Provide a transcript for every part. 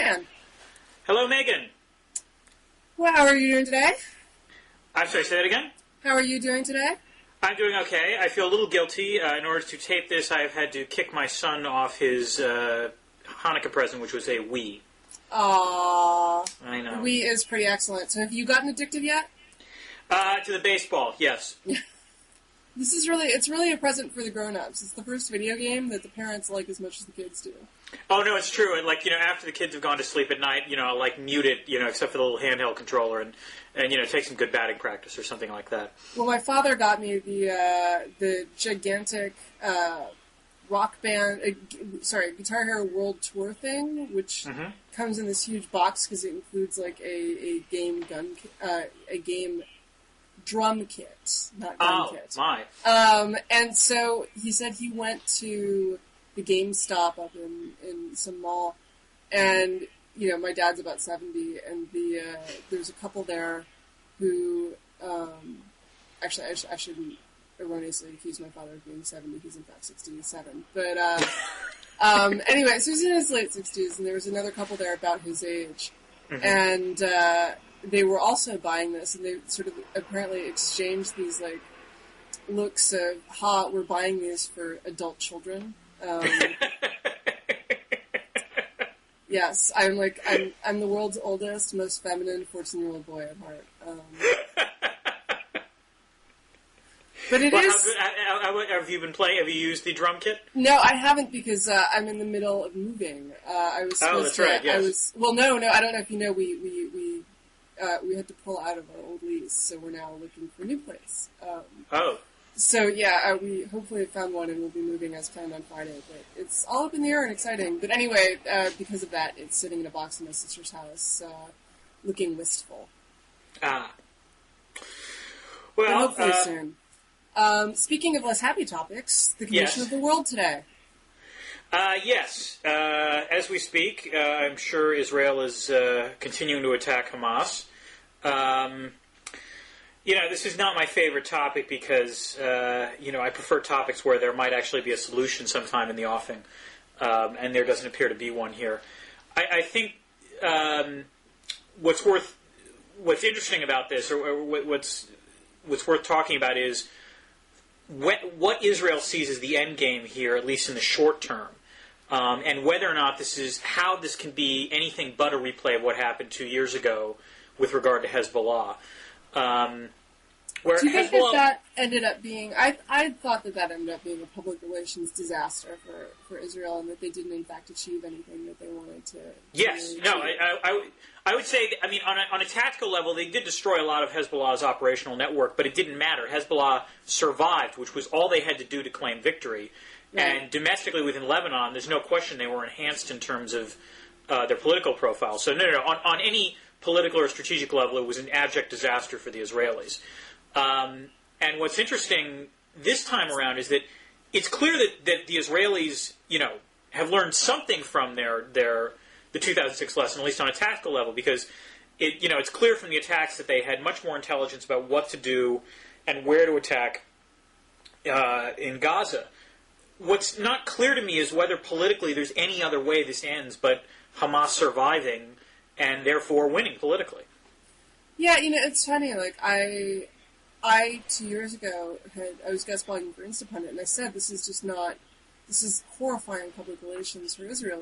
Dan. Hello, Megan. Well, how are you doing today? I'm sorry, say that again? How are you doing today? I'm doing okay. I feel a little guilty. In order to tape this, I have had to kick my son off his Hanukkah present, which was a Wii. Aww. I know. Wii is pretty excellent. So have you gotten addicted yet? To the baseball, yes. It's really a present for the grown-ups. It's the first video game that the parents like as much as the kids do. Oh, no, it's true. And, after the kids have gone to sleep at night, mute it, except for the little handheld controller and take some good batting practice or something like that. Well, my father got me the gigantic rock band, Guitar Hero World Tour thing, which comes in this huge box because it includes, a game drum kit, not gun kit. Oh, my. And so he said he went to the GameStop up in some mall, and my dad's about 70, and there's a couple there who actually I shouldn't erroneously accuse my father of being 70. He's in fact 67. But anyway, so he's in his late 60s, and there was another couple there about his age, and they were also buying this, and they sort of apparently exchanged these looks of we're buying these for adult children. Yes, I'm the world's oldest, most feminine 14-year-old boy at heart. But it is. Have you been playing? Have you used the drum kit? No, I haven't because I'm in the middle of moving. I was supposed to. Right. Yes. No. I don't know if you know. We had to pull out of our old lease, so we're now looking for a new place. So yeah, we hopefully have found one, and we'll be moving as planned on Friday. But it's all up in the air and exciting. But anyway, because of that, it's sitting in a box in my sister's house, looking wistful. Well, but hopefully soon. Speaking of less happy topics, the condition of the world today. Yes. As we speak, I'm sure Israel is continuing to attack Hamas. This is not my favorite topic because, I prefer topics where there might actually be a solution sometime in the offing, and there doesn't appear to be one here. I think what's interesting about this, or what's worth talking about, is what Israel sees as the end game here, at least in the short term, and whether or not how this can be anything but a replay of what happened 2 years ago with regard to Hezbollah. Do you think that ended up being... I thought that ended up being a public relations disaster for Israel, and that they didn't, in fact, achieve anything that they wanted to... Yes. I would say, on a tactical level, they did destroy a lot of Hezbollah's operational network, but it didn't matter. Hezbollah survived, which was all they had to do to claim victory. Right. And domestically within Lebanon, there's no question they were enhanced in terms of their political profile. So, no. On any political or strategic level, it was an abject disaster for the Israelis. And what's interesting this time around is that it's clear that the Israelis, have learned something from the 2006 lesson, at least on a tactical level, because it's clear from the attacks that they had much more intelligence about what to do and where to attack in Gaza. What's not clear to me is whether politically there's any other way this ends but Hamas surviving and therefore winning politically. Yeah, it's funny. I 2 years ago I was guest blogging for Instapundit, and I said this is horrifying public relations for Israel.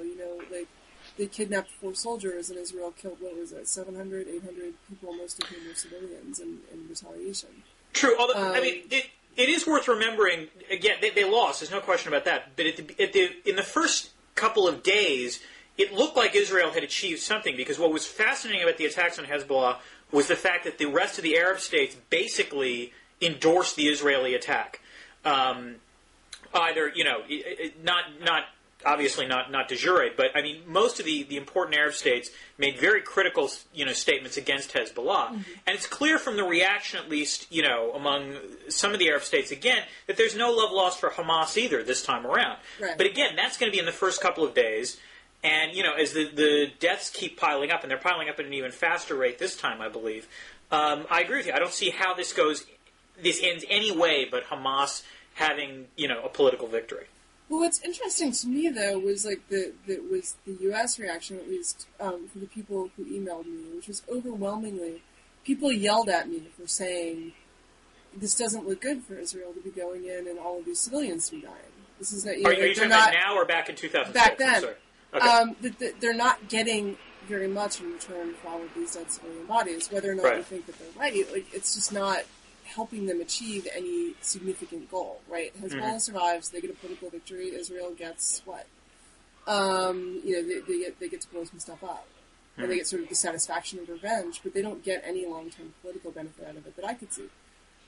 They kidnapped 4 soldiers, and Israel killed 700, 800 people, most of whom were civilians, in retaliation. True. Although it is worth remembering. Again, they lost. There's no question about that. But in the first couple of days, it looked like Israel had achieved something, because what was fascinating about the attacks on Hezbollah was the fact that the rest of the Arab states basically endorsed the Israeli attack. Either, not obviously not de jure, but most of the important Arab states made very critical, statements against Hezbollah. Mm-hmm. And it's clear from the reaction, at least, among some of the Arab states, again, that there's no love lost for Hamas either this time around. Right. But again, that's going to be in the first couple of days. And, as the deaths keep piling up, and they're piling up at an even faster rate this time, I believe, I agree with you. I don't see how this ends any way but Hamas having, a political victory. Well, what's interesting to me, though, was like the U.S. reaction, at least for the people who emailed me, which was overwhelmingly people yelled at me for saying this doesn't look good for Israel to be going in and all of these civilians to be dying. This is not. Are you talking about now or back in 2006? Back then, okay. They're not getting very much in return for all of these dead civilian bodies. Whether or not you think that they're right, like it's just not helping them achieve any significant goal, right? Hezbollah survives, they get a political victory. Israel gets what? They get to blow some stuff up, and they get sort of the satisfaction of revenge, but they don't get any long-term political benefit out of it that I could see.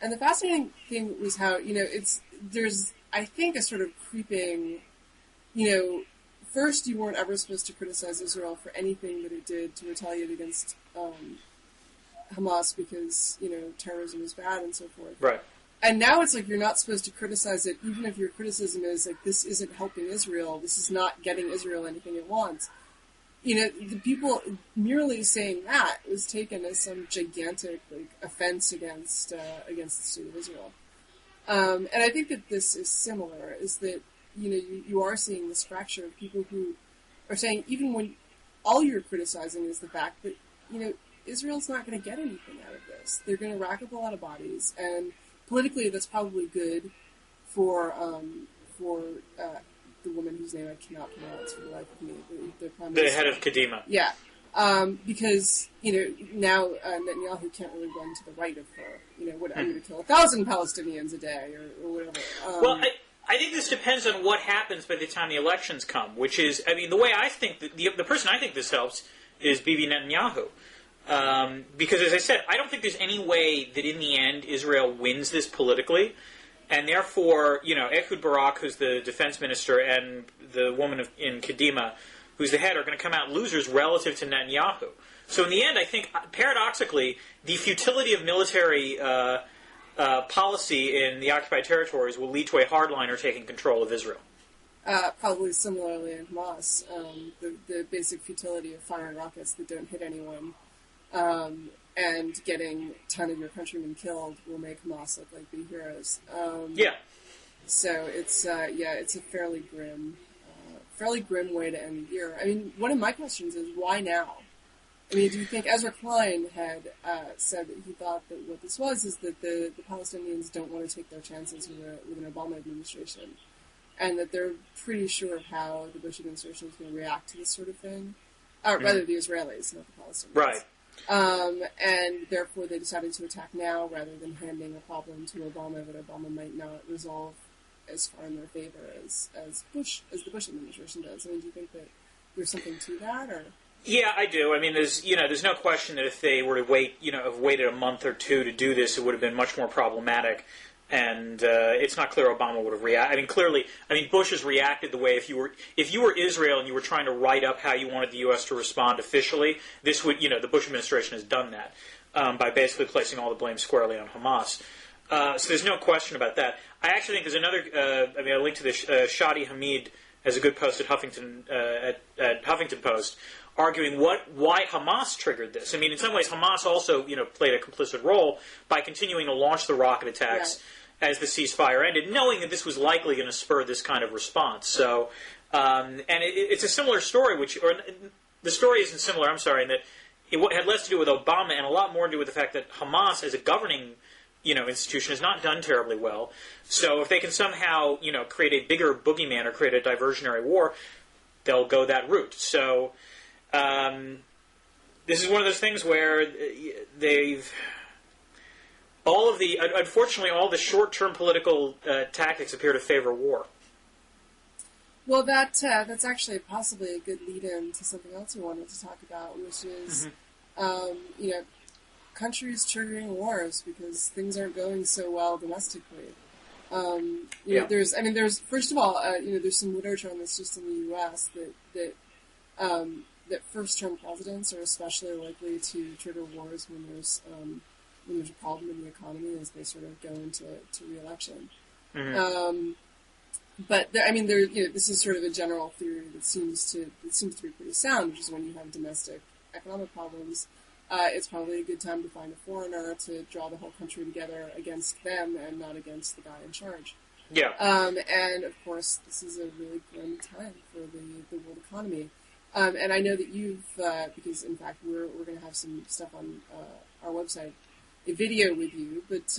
And the fascinating thing was how there's I think a sort of creeping, first you weren't ever supposed to criticize Israel for anything that it did to retaliate against Hamas because, terrorism is bad and so forth. Right. And now it's like you're not supposed to criticize it, even if your criticism is like, this isn't helping Israel, this is not getting Israel anything it wants. The people merely saying that was taken as some gigantic offense against the state of Israel. And I think that this is similar, is that, you are seeing this fracture of people who are saying, even when all you're criticizing is the fact that, Israel's not going to get anything out of this. They're going to rack up a lot of bodies, and politically that's probably good for the woman whose name I cannot pronounce for the life of me. The head of Kadima. Yeah. Because, now Netanyahu can't really run to the right of her. I'm going to kill 1,000 Palestinians a day or whatever. Well, I think this depends on what happens by the time the elections come, which is, the way I think, the person I think this helps is Bibi Netanyahu. Because, as I said, I don't think there's any way that in the end Israel wins this politically. And therefore, Ehud Barak, who's the defense minister, and the woman in Kadima, who's the head, are going to come out losers relative to Netanyahu. So in the end, I think, paradoxically, the futility of military policy in the occupied territories will lead to a hardliner taking control of Israel. Probably similarly in Hamas, the basic futility of firing rockets that don't hit anyone and getting a ton of your countrymen killed will make Hamas look like big heroes. So it's a fairly grim way to end the year. One of my questions is, why now? Do you think Ezra Klein had said that he thought that what this was is that the Palestinians don't want to take their chances with an Obama administration, and that they're pretty sure of how the Bush administration is going to react to this sort of thing? Rather, the Israelis, not the Palestinians. Right. And therefore they decided to attack now rather than handing a problem to Obama that Obama might not resolve as far in their favor as the Bush administration does. Do you think that there's something to that, or? Yeah, I do. There's no question that if they were to waited a month or two to do this, it would have been much more problematic. And it's not clear Obama would have reacted. Clearly, Bush has reacted the way if you were Israel and you were trying to write up how you wanted the U.S. to respond officially, this would, the Bush administration has done that by basically placing all the blame squarely on Hamas. So there's no question about that. I actually think there's another. I linked to this. Shadi Hamid has a good post at Huffington Post, arguing why Hamas triggered this. In some ways, Hamas also played a complicit role by continuing to launch the rocket attacks as the ceasefire ended, knowing that this was likely going to spur this kind of response. So, and it's a similar story, the story isn't similar. I'm sorry, in that it had less to do with Obama and a lot more to do with the fact that Hamas, as a governing institution, has not done terribly well. So if they can somehow create a bigger boogeyman or create a diversionary war, they'll go that route. So. This is one of those things where unfortunately, all the short-term political tactics appear to favor war. Well, that's actually possibly a good lead-in to something else we wanted to talk about, which is, countries triggering wars because things aren't going so well domestically. There's first of all, there's some literature on this just in the U.S. that first-term presidents are especially likely to trigger wars when there's a problem in the economy as they sort of go into re-election. Mm-hmm. This is sort of a general theory that seems to be pretty sound, which is when you have domestic economic problems, it's probably a good time to find a foreigner to draw the whole country together against them and not against the guy in charge. Yeah. And of course, this is a really grim time for the world economy. And I know that you've, because in fact we're going to have some stuff on our website, a video with you, but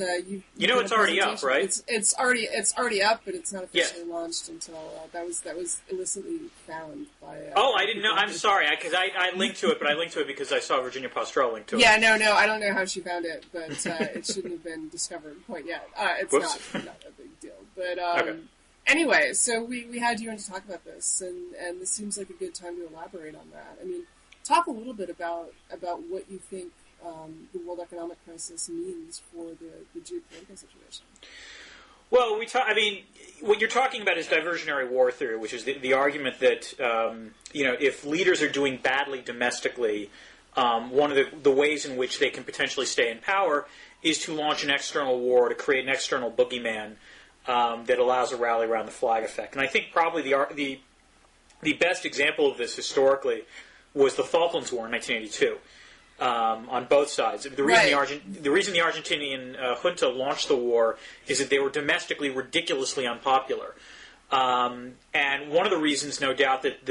you know it's already up, right? It's already up, but it's not officially launched until that was illicitly found by. I didn't know. I'm sorry, because I linked to it, but I linked to it because I saw Virginia Postrel link to it. Yeah, no, I don't know how she found it, but it shouldn't have been discovered quite yet. It's not a big deal, but okay. Anyway, so we had you in to talk about this, and this seems like a good time to elaborate on that. I mean, talk a little bit about what you think the world economic crisis means for the geopolitical situation. Well, what you're talking about is diversionary war theory, which is the argument that if leaders are doing badly domestically, one of the ways in which they can potentially stay in power is to launch an external war, to create an external boogeyman that allows a rally around the flag effect. And I think probably the best example of this historically was the Falklands War in 1982. On both sides. The reason the Argentinian junta launched the war is that they were domestically ridiculously unpopular. And one of the reasons, no doubt, that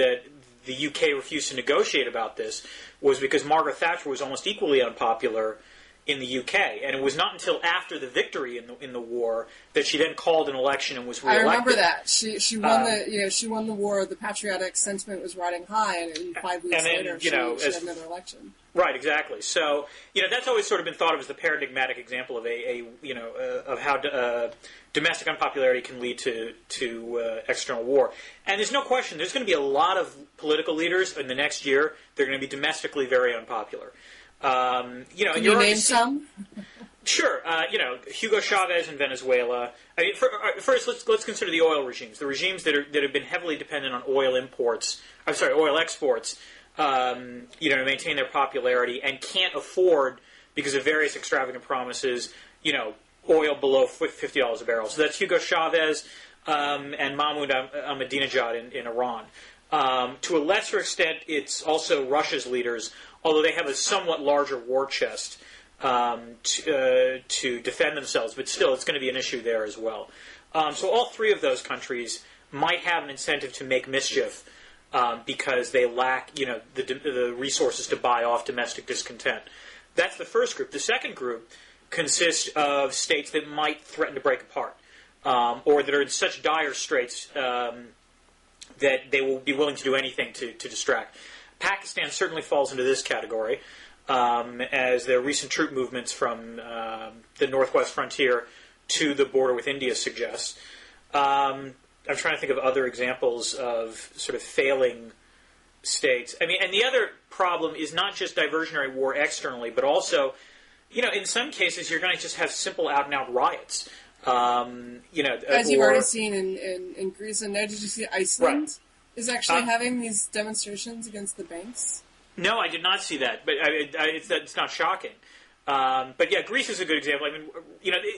the UK refused to negotiate about this was because Margaret Thatcher was almost equally unpopular in the UK. And it was not until after the victory in the war that she then called an election and was re-elected. I remember that. She won she won the war. The patriotic sentiment was riding high, and 5 weeks later she had another election. Right, exactly. So, that's always sort of been thought of as the paradigmatic example of of how domestic unpopularity can lead to external war. And there's no question, there's going to be a lot of political leaders in the next year. They're going to be domestically very unpopular. Can you name some? Sure. Hugo Chavez in Venezuela. I mean, first, let's consider the oil regimes. The regimes that have been heavily dependent on oil exports. To maintain their popularity and can't afford, because of various extravagant promises, oil below $50 a barrel. So that's Hugo Chavez and Mahmoud Ahmadinejad in Iran. To a lesser extent, it's also Russia's leaders, although they have a somewhat larger war chest to defend themselves. But still, it's going to be an issue there as well. So all three of those countries might have an incentive to make mischief because they lack, the resources to buy off domestic discontent. That's the first group. The second group consists of states that might threaten to break apart, or that are in such dire straits that they will be willing to do anything to distract. Pakistan certainly falls into this category, as their recent troop movements from the northwest frontier to the border with India suggests. I'm trying to think of other examples of sort of failing states. I mean, and the other problem is not just diversionary war externally, but also, in some cases you're going to just have simple out-and-out riots. As you've already seen in Greece, and now did you see Iceland is actually having these demonstrations against the banks? No, I did not see that, but it's not shocking. But yeah, Greece is a good example. I mean,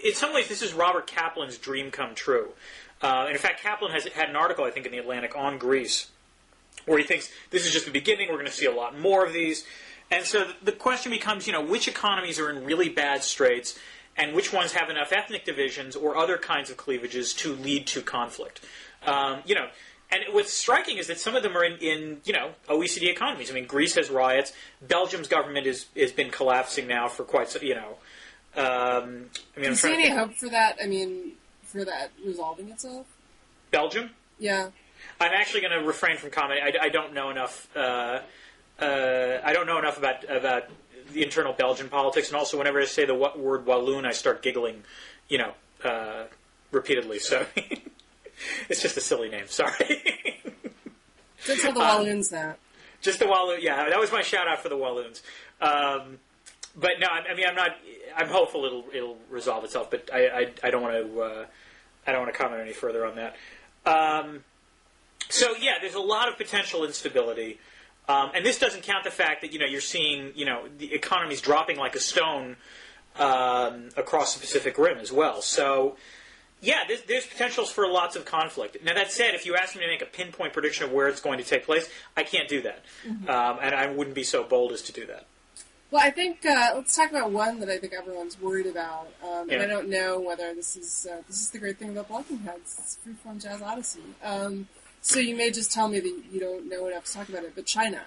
in some ways this is Robert Kaplan's dream come true. And in fact, Kaplan has had an article, I think, in The Atlantic on Greece, where he thinks this is just the beginning, we're going to see a lot more of these. And so the question becomes, which economies are in really bad straits, and which ones have enough ethnic divisions or other kinds of cleavages to lead to conflict. And what's striking is that some of them are in OECD economies. I mean, Greece has riots. Belgium's government has been collapsing now for quite some, Do you see any hope for that? I mean, for that resolving itself? Belgium? Yeah. I'm actually going to refrain from commenting. I don't know enough. I don't know enough about the internal Belgian politics, and also whenever I say the word Walloon, I start giggling, repeatedly. So it's just a silly name. Sorry. Just tell the Walloons that. Just the Walloon. Yeah, that was my shout out for the Walloons. But no, I mean, I'm not. I'm hopeful it'll resolve itself, but I don't want to. I don't want to comment any further on that. So yeah, there's a lot of potential instability, and this doesn't count the fact that you're seeing the economy's dropping like a stone across the Pacific Rim as well. So yeah, there's potentials for lots of conflict. Now that said, if you ask me to make a pinpoint prediction of where it's going to take place, I can't do that, and I wouldn't be so bold as to do that. Well, I think let's talk about one that I think everyone's worried about, and I don't know whether this is the great thing about Blocking Heads. It's Freeform Jazz Odyssey. So you may just tell me that you don't know enough to talk about it, but China.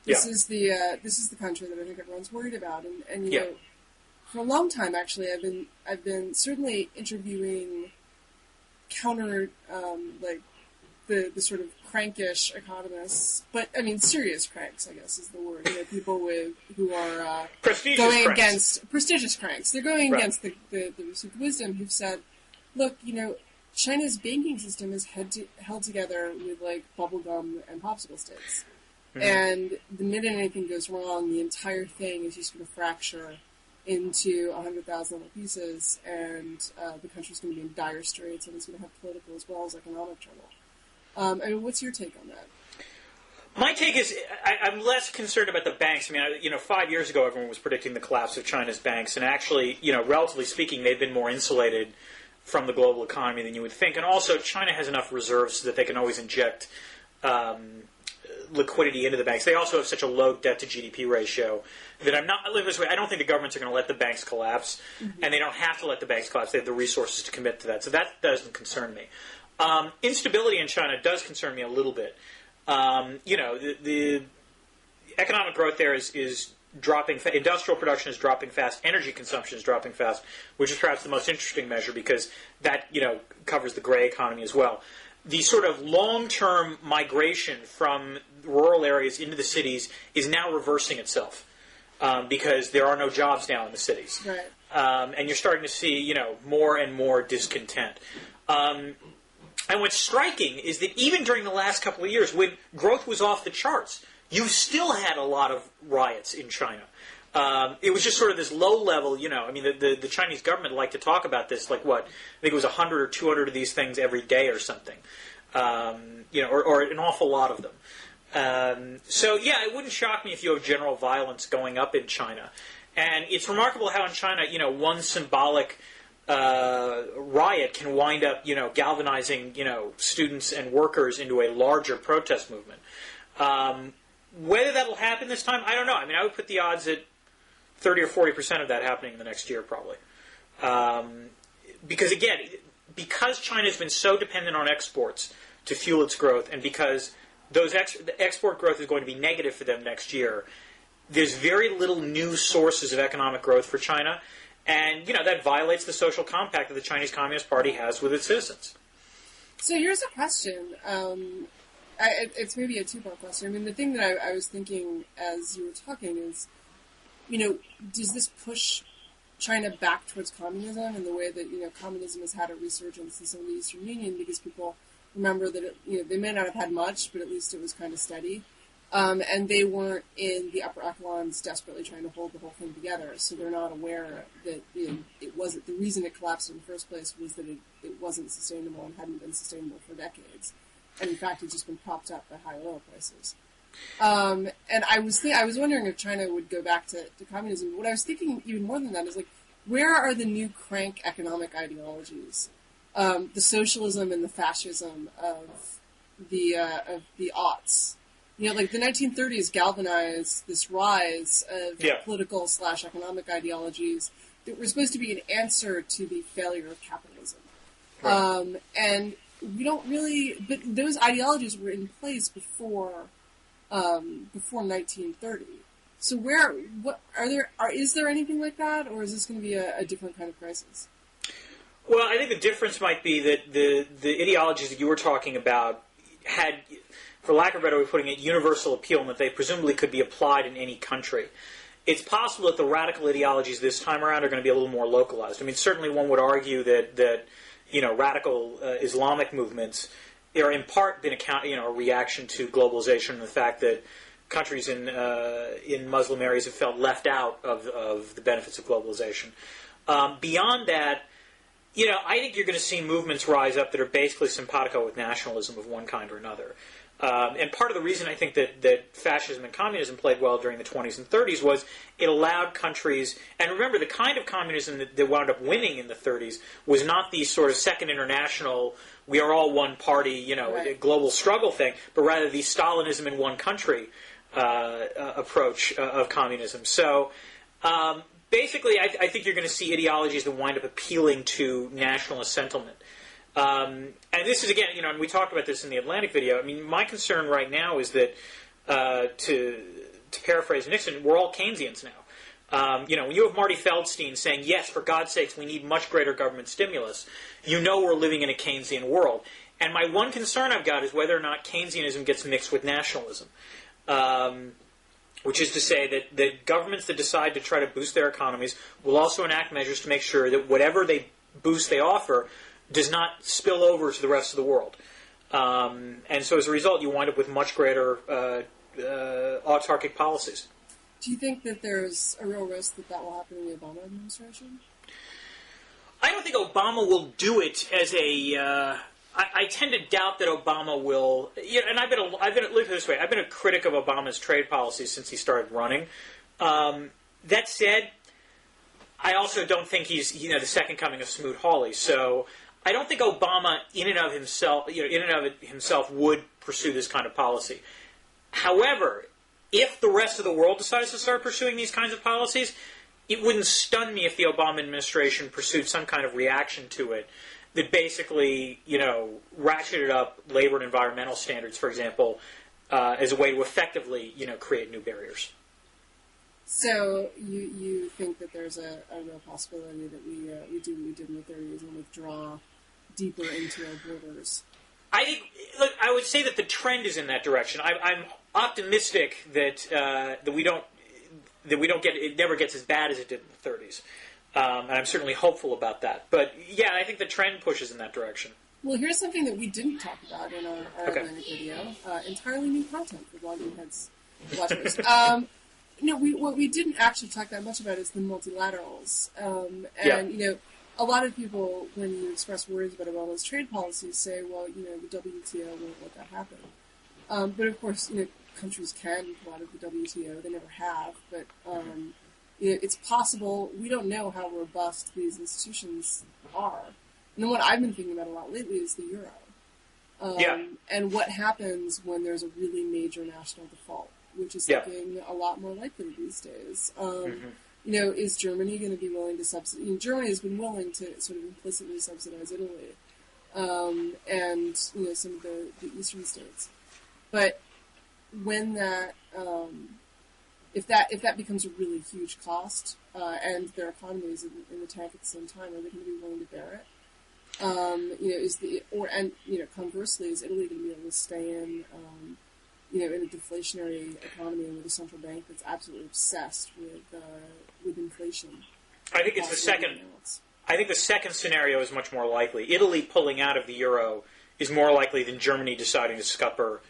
This is the country that I think everyone's worried about, and you know, for a long time actually, I've been certainly interviewing counter like the sort of crankish economists, but I mean serious cranks, I guess is the word. You know, people who are going against prestigious cranks. They're going against the received wisdom, who've said, look, you know, China's banking system is held together with like bubblegum and popsicle sticks. Mm-hmm. And the minute anything goes wrong, the entire thing is just going to fracture into 100,000 little pieces, and the country's going to be in dire straits, and it's going to have political as well as economic trouble. I mean, what's your take on that? My take is I'm less concerned about the banks. I mean, you know, 5 years ago, everyone was predicting the collapse of China's banks, and actually, you know, relatively speaking, they've been more insulated from the global economy than you would think. And also, China has enough reserves so that they can always inject liquidity into the banks. They also have such a low debt-to-GDP ratio that I don't think the governments are going to let the banks collapse, and they don't have to let the banks collapse. They have the resources to commit to that. So that doesn't concern me. Instability in China does concern me a little bit. You know, the economic growth there is dropping. Industrial production is dropping fast. Energy consumption is dropping fast, which is perhaps the most interesting measure because that, you know, covers the gray economy as well. The sort of long-term migration from rural areas into the cities is now reversing itself because there are no jobs now in the cities. Right. And you're starting to see, you know, more and more discontent. And what's striking is that even during the last couple of years, when growth was off the charts, you still had a lot of riots in China. It was just sort of this low level, you know, I mean, the Chinese government liked to talk about this, like what, I think it was 100 or 200 of these things every day or something, you know, or an awful lot of them. So, yeah, it wouldn't shock me if you have general violence going up in China. And it's remarkable how in China, you know, one symbolic riot can wind up, you know, galvanizing, you know, students and workers into a larger protest movement. Whether that will happen this time, I don't know. I mean, I would put the odds at 30 or 40% of that happening in the next year, probably. Because, again, because China has been so dependent on exports to fuel its growth, and because the export growth is going to be negative for them next year, there's very little new sources of economic growth for China. And, you know, that violates the social compact that the Chinese Communist Party has with its citizens. So here's a question. It's maybe a two-part question. I mean, the thing that I was thinking as you were talking is, you know, does this push China back towards communism in the way that, you know, communism has had a resurgence in some of the Eastern Union because people remember that, you know, they may not have had much, but at least it was kind of steady. And they weren't in the upper echelons desperately trying to hold the whole thing together, so they're not aware that, you know, it wasn't, the reason it collapsed in the first place was that it wasn't sustainable and hadn't been sustainable for decades. And in fact, it's just been propped up by high oil prices. And I was wondering if China would go back to communism. But what I was thinking even more than that is, like, where are the new crank economic ideologies? The socialism and the fascism of the aughts. You know, like the 1930s galvanized this rise of political/economic ideologies that were supposed to be an answer to the failure of capitalism. Right. And we don't really, but those ideologies were in place before 1930. So is there anything like that, or is this going to be a different kind of crisis? Well, I think the difference might be that the ideologies that you were talking about had, for lack of a better way of putting it, universal appeal, and that they presumably could be applied in any country. It's possible that the radical ideologies this time around are going to be a little more localized. I mean, certainly one would argue that you know, radical Islamic movements are in part been a reaction to globalization and the fact that countries in Muslim areas have felt left out of the benefits of globalization. Beyond that, you know, I think you're going to see movements rise up that are basically simpatico with nationalism of one kind or another. And part of the reason I think that fascism and communism played well during the 20s and 30s was it allowed countries, and remember the kind of communism that wound up winning in the 30s was not the sort of second international, we are all one party, you know, right, global struggle thing, but rather the Stalinism in one country approach of communism. So basically, I think you're going to see ideologies that wind up appealing to nationalist sentiment. And this is, again, and we talked about this in the Atlantic video. I mean, my concern right now is that, to paraphrase Nixon, we're all Keynesians now. When you have Marty Feldstein saying, yes, for God's sakes, we need much greater government stimulus, we're living in a Keynesian world. And my one concern I've got is whether or not Keynesianism gets mixed with nationalism. Which is to say that governments that decide to try to boost their economies will also enact measures to make sure that whatever boost they offer does not spill over to the rest of the world. And so as a result, you wind up with much greater autarkic policies. Do you think that there's a real risk that will happen in the Obama administration? I don't think Obama will do it as a... I tend to doubt that Obama will... and look at it this way. I've been a critic of Obama's trade policies since he started running. That said, I also don't think he's the second coming of Smoot-Hawley. So I don't think Obama, in and of himself, would pursue this kind of policy. However, if the rest of the world decides to start pursuing these kinds of policies, it wouldn't stun me if the Obama administration pursued some kind of reaction to it that basically, ratcheted up labor and environmental standards, for example, as a way to effectively, create new barriers. So you think that there's a real possibility that we do what we did in the 30s and withdraw deeper into our borders? I would say that the trend is in that direction. I'm optimistic that we don't get it never gets as bad as it did in the 30s. And I'm certainly hopeful about that. But, yeah, I think the trend pushes in that direction. Well, here's something that we didn't talk about in our Atlantic video. Entirely new content for Blogging Heads watchers. What we didn't actually talk that much about is the multilaterals. A lot of people, when you express worries about Obama's trade policies, say, well, the WTO won't let that happen. But, of course, countries can pull out of the WTO. They never have. But... it's possible. We don't know how robust these institutions are. And then what I've been thinking about a lot lately is the euro. And what happens when there's a really major national default, which is looking a lot more likely these days. Is Germany going to be willing to subsidize? Germany has been willing to sort of implicitly subsidize Italy and some of the eastern states. But when that... If that becomes a really huge cost, and their economy is in the tank at the same time, are they going to be willing to bear it? Conversely, is Italy going to be able to stay in a deflationary economy with a central bank that's absolutely obsessed with inflation? I think it's the second. I think the second scenario is much more likely. Italy pulling out of the euro is more likely than Germany deciding to scupper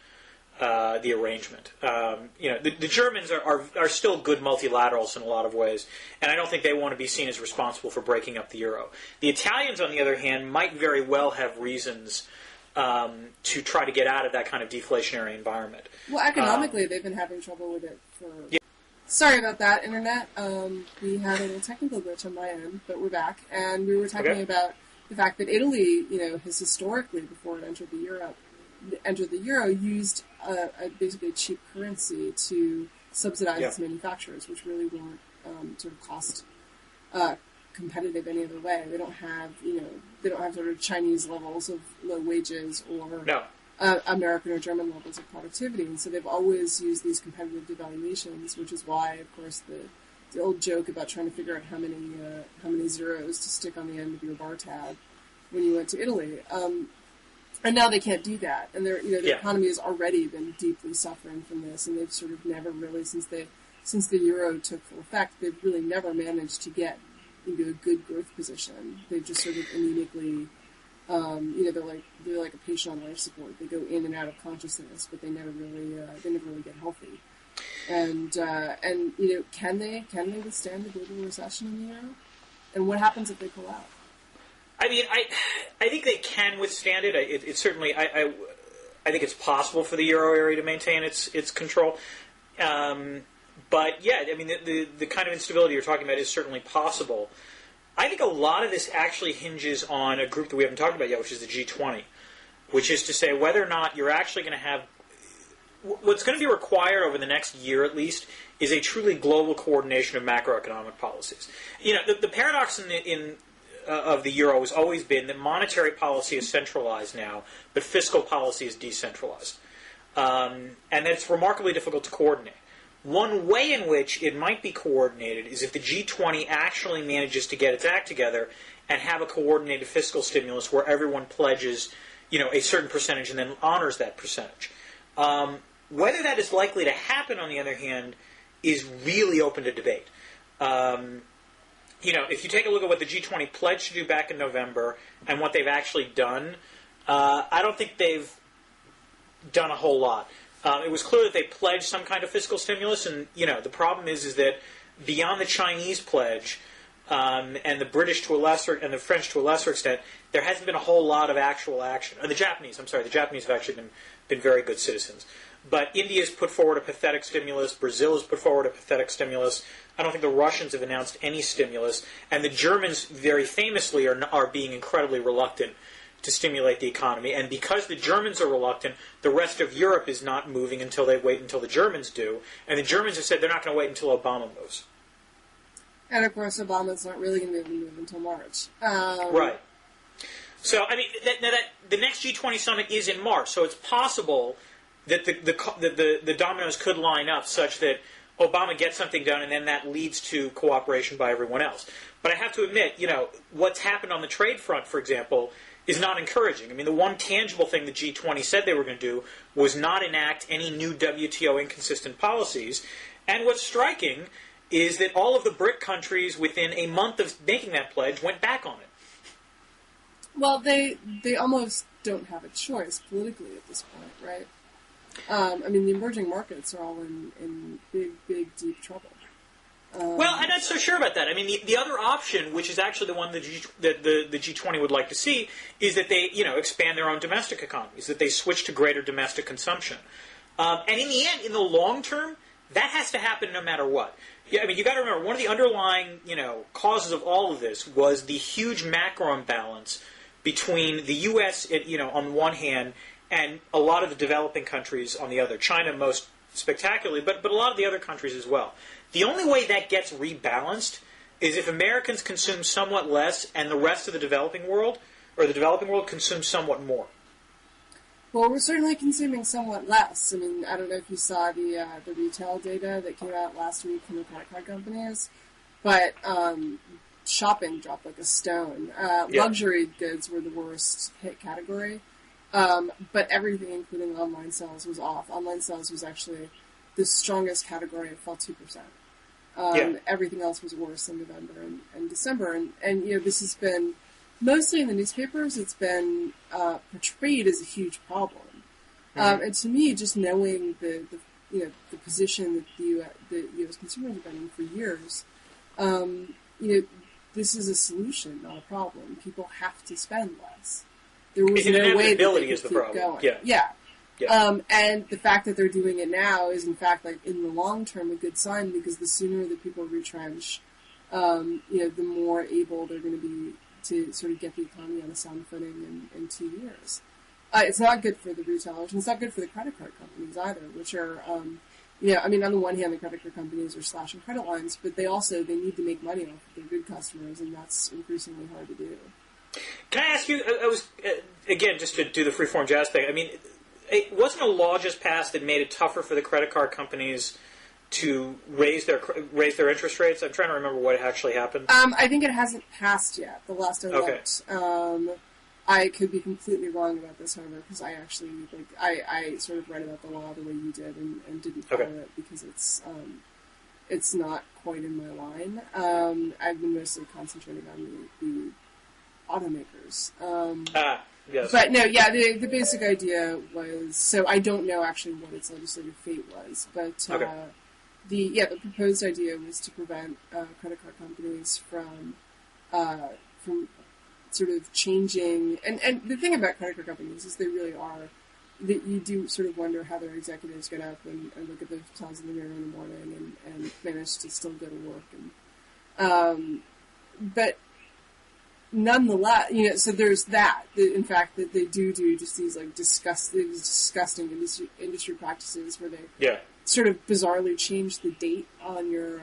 the arrangement. The Germans are still good multilaterals in a lot of ways, and I don't think they want to be seen as responsible for breaking up the euro. The Italians, on the other hand, might very well have reasons to try to get out of that kind of deflationary environment. Well, economically, they've been having trouble with it for... Yeah. Sorry about that, Internet. We had a little technical glitch on my end, but we're back, and we were talking about the fact that Italy, has historically, before it entered the euro, used basically a cheap currency to subsidize its manufacturers, which really weren't sort of cost competitive any other way. They don't have sort of Chinese levels of low wages or American or German levels of productivity, and so they've always used these competitive devaluations, which is why, of course, the old joke about trying to figure out how many zeros to stick on the end of your bar tab when you went to Italy. And now they can't do that, and their economy has already been deeply suffering from this, and they've sort of never really, since the euro took full effect, they've really never managed to get into a good growth position. They've just sort of anemiquely, they're like a patient on life support. They go in and out of consciousness, but they never really get healthy. And can they withstand a global recession in the euro? And what happens if they pull out? I mean, I think they can withstand it. It's certainly, I think it's possible for the euro area to maintain its control. But yeah, I mean, the kind of instability you're talking about is certainly possible. I think a lot of this actually hinges on a group that we haven't talked about yet, which is the G20, which is to say whether or not you're actually going to have, what's going to be required over the next year at least is a truly global coordination of macroeconomic policies. The paradox of the euro has always been that monetary policy is centralized now, but fiscal policy is decentralized. And that it's remarkably difficult to coordinate. One way in which it might be coordinated is if the G20 actually manages to get its act together and have a coordinated fiscal stimulus where everyone pledges, a certain percentage and then honors that percentage. Whether that is likely to happen, on the other hand, is really open to debate. If you take a look at what the G20 pledged to do back in November and what they've actually done, I don't think they've done a whole lot. It was clear that they pledged some kind of fiscal stimulus, and the problem is that beyond the Chinese pledge and the British to a lesser and the French to a lesser extent, there hasn't been a whole lot of actual action. Or the Japanese have actually been very good citizens. But India's put forward a pathetic stimulus. Brazil has put forward a pathetic stimulus. I don't think the Russians have announced any stimulus, and the Germans very famously are being incredibly reluctant to stimulate the economy. And because the Germans are reluctant, the rest of Europe is not moving until they wait until the Germans do. And the Germans have said they're not going to wait until Obama moves. And of course, Obama's not really going to be able to move until March. Right. So, the next G20 summit is in March, so it's possible that the dominoes could line up such that Obama gets something done, and then that leads to cooperation by everyone else. But I have to admit, what's happened on the trade front, for example, is not encouraging. The one tangible thing the G20 said they were going to do was not enact any new WTO inconsistent policies. And what's striking is that all of the BRIC countries, within a month of making that pledge, went back on it. Well, they almost don't have a choice politically at this point, right? The emerging markets are all in big, deep trouble. Well, I'm not so sure about that. The other option, which is actually the one that the G20 would like to see, is that they, expand their own domestic economies, that they switch to greater domestic consumption. And in the end, in the long term, that has to happen no matter what. Yeah, you got to remember, one of the underlying, causes of all of this was the huge macro imbalance between the U.S., on one hand, and a lot of the developing countries on the other. China most spectacularly, but a lot of the other countries as well. The only way that gets rebalanced is if Americans consume somewhat less and the rest of the developing world, or the developing world, consumes somewhat more. Well, we're certainly consuming somewhat less. I don't know if you saw the retail data that came out last week from the credit card companies, but shopping dropped like a stone. Luxury goods were the worst hit category, but everything, including online sales, was off. Online sales was actually the strongest category. It fell 2%. Everything else was worse in November and December. And this has been, mostly in the newspapers, it's been portrayed as a huge problem. Mm-hmm. And to me, just knowing the position that the U.S. consumers have been in for years, this is a solution, not a problem. People have to spend less. There was no way that they could keep going. Yeah. And the fact that they're doing it now is, in fact, in the long term, a good sign, because the sooner that people retrench, the more able they're going to be to sort of get the economy on a sound footing in 2 years. It's not good for the retailers, and it's not good for the credit card companies either, which are, on the one hand, the credit card companies are slashing credit lines, but they need to make money off of their good customers, and that's increasingly hard to do. Can I ask you, again, just to do the freeform jazz thing, it wasn't a law just passed that made it tougher for the credit card companies to raise their interest rates? I'm trying to remember what actually happened. I think it hasn't passed yet, the last I looked. I could be completely wrong about this, however, because I actually, I sort of read about the law the way you did and didn't follow it because it's not quite in my line. I've been mostly concentrating on the automakers. Yes. But no, the basic idea was, so I don't know actually what its legislative fate was, but the proposed idea was to prevent credit card companies from sort of changing, and the thing about credit card companies is they really are, that you do sort of wonder how their executives get up and look at themselves in the mirror in the morning and manage to still go to work. But nonetheless, so there's that. In fact, that they do just these like disgusting industry practices where they sort of bizarrely change the date on your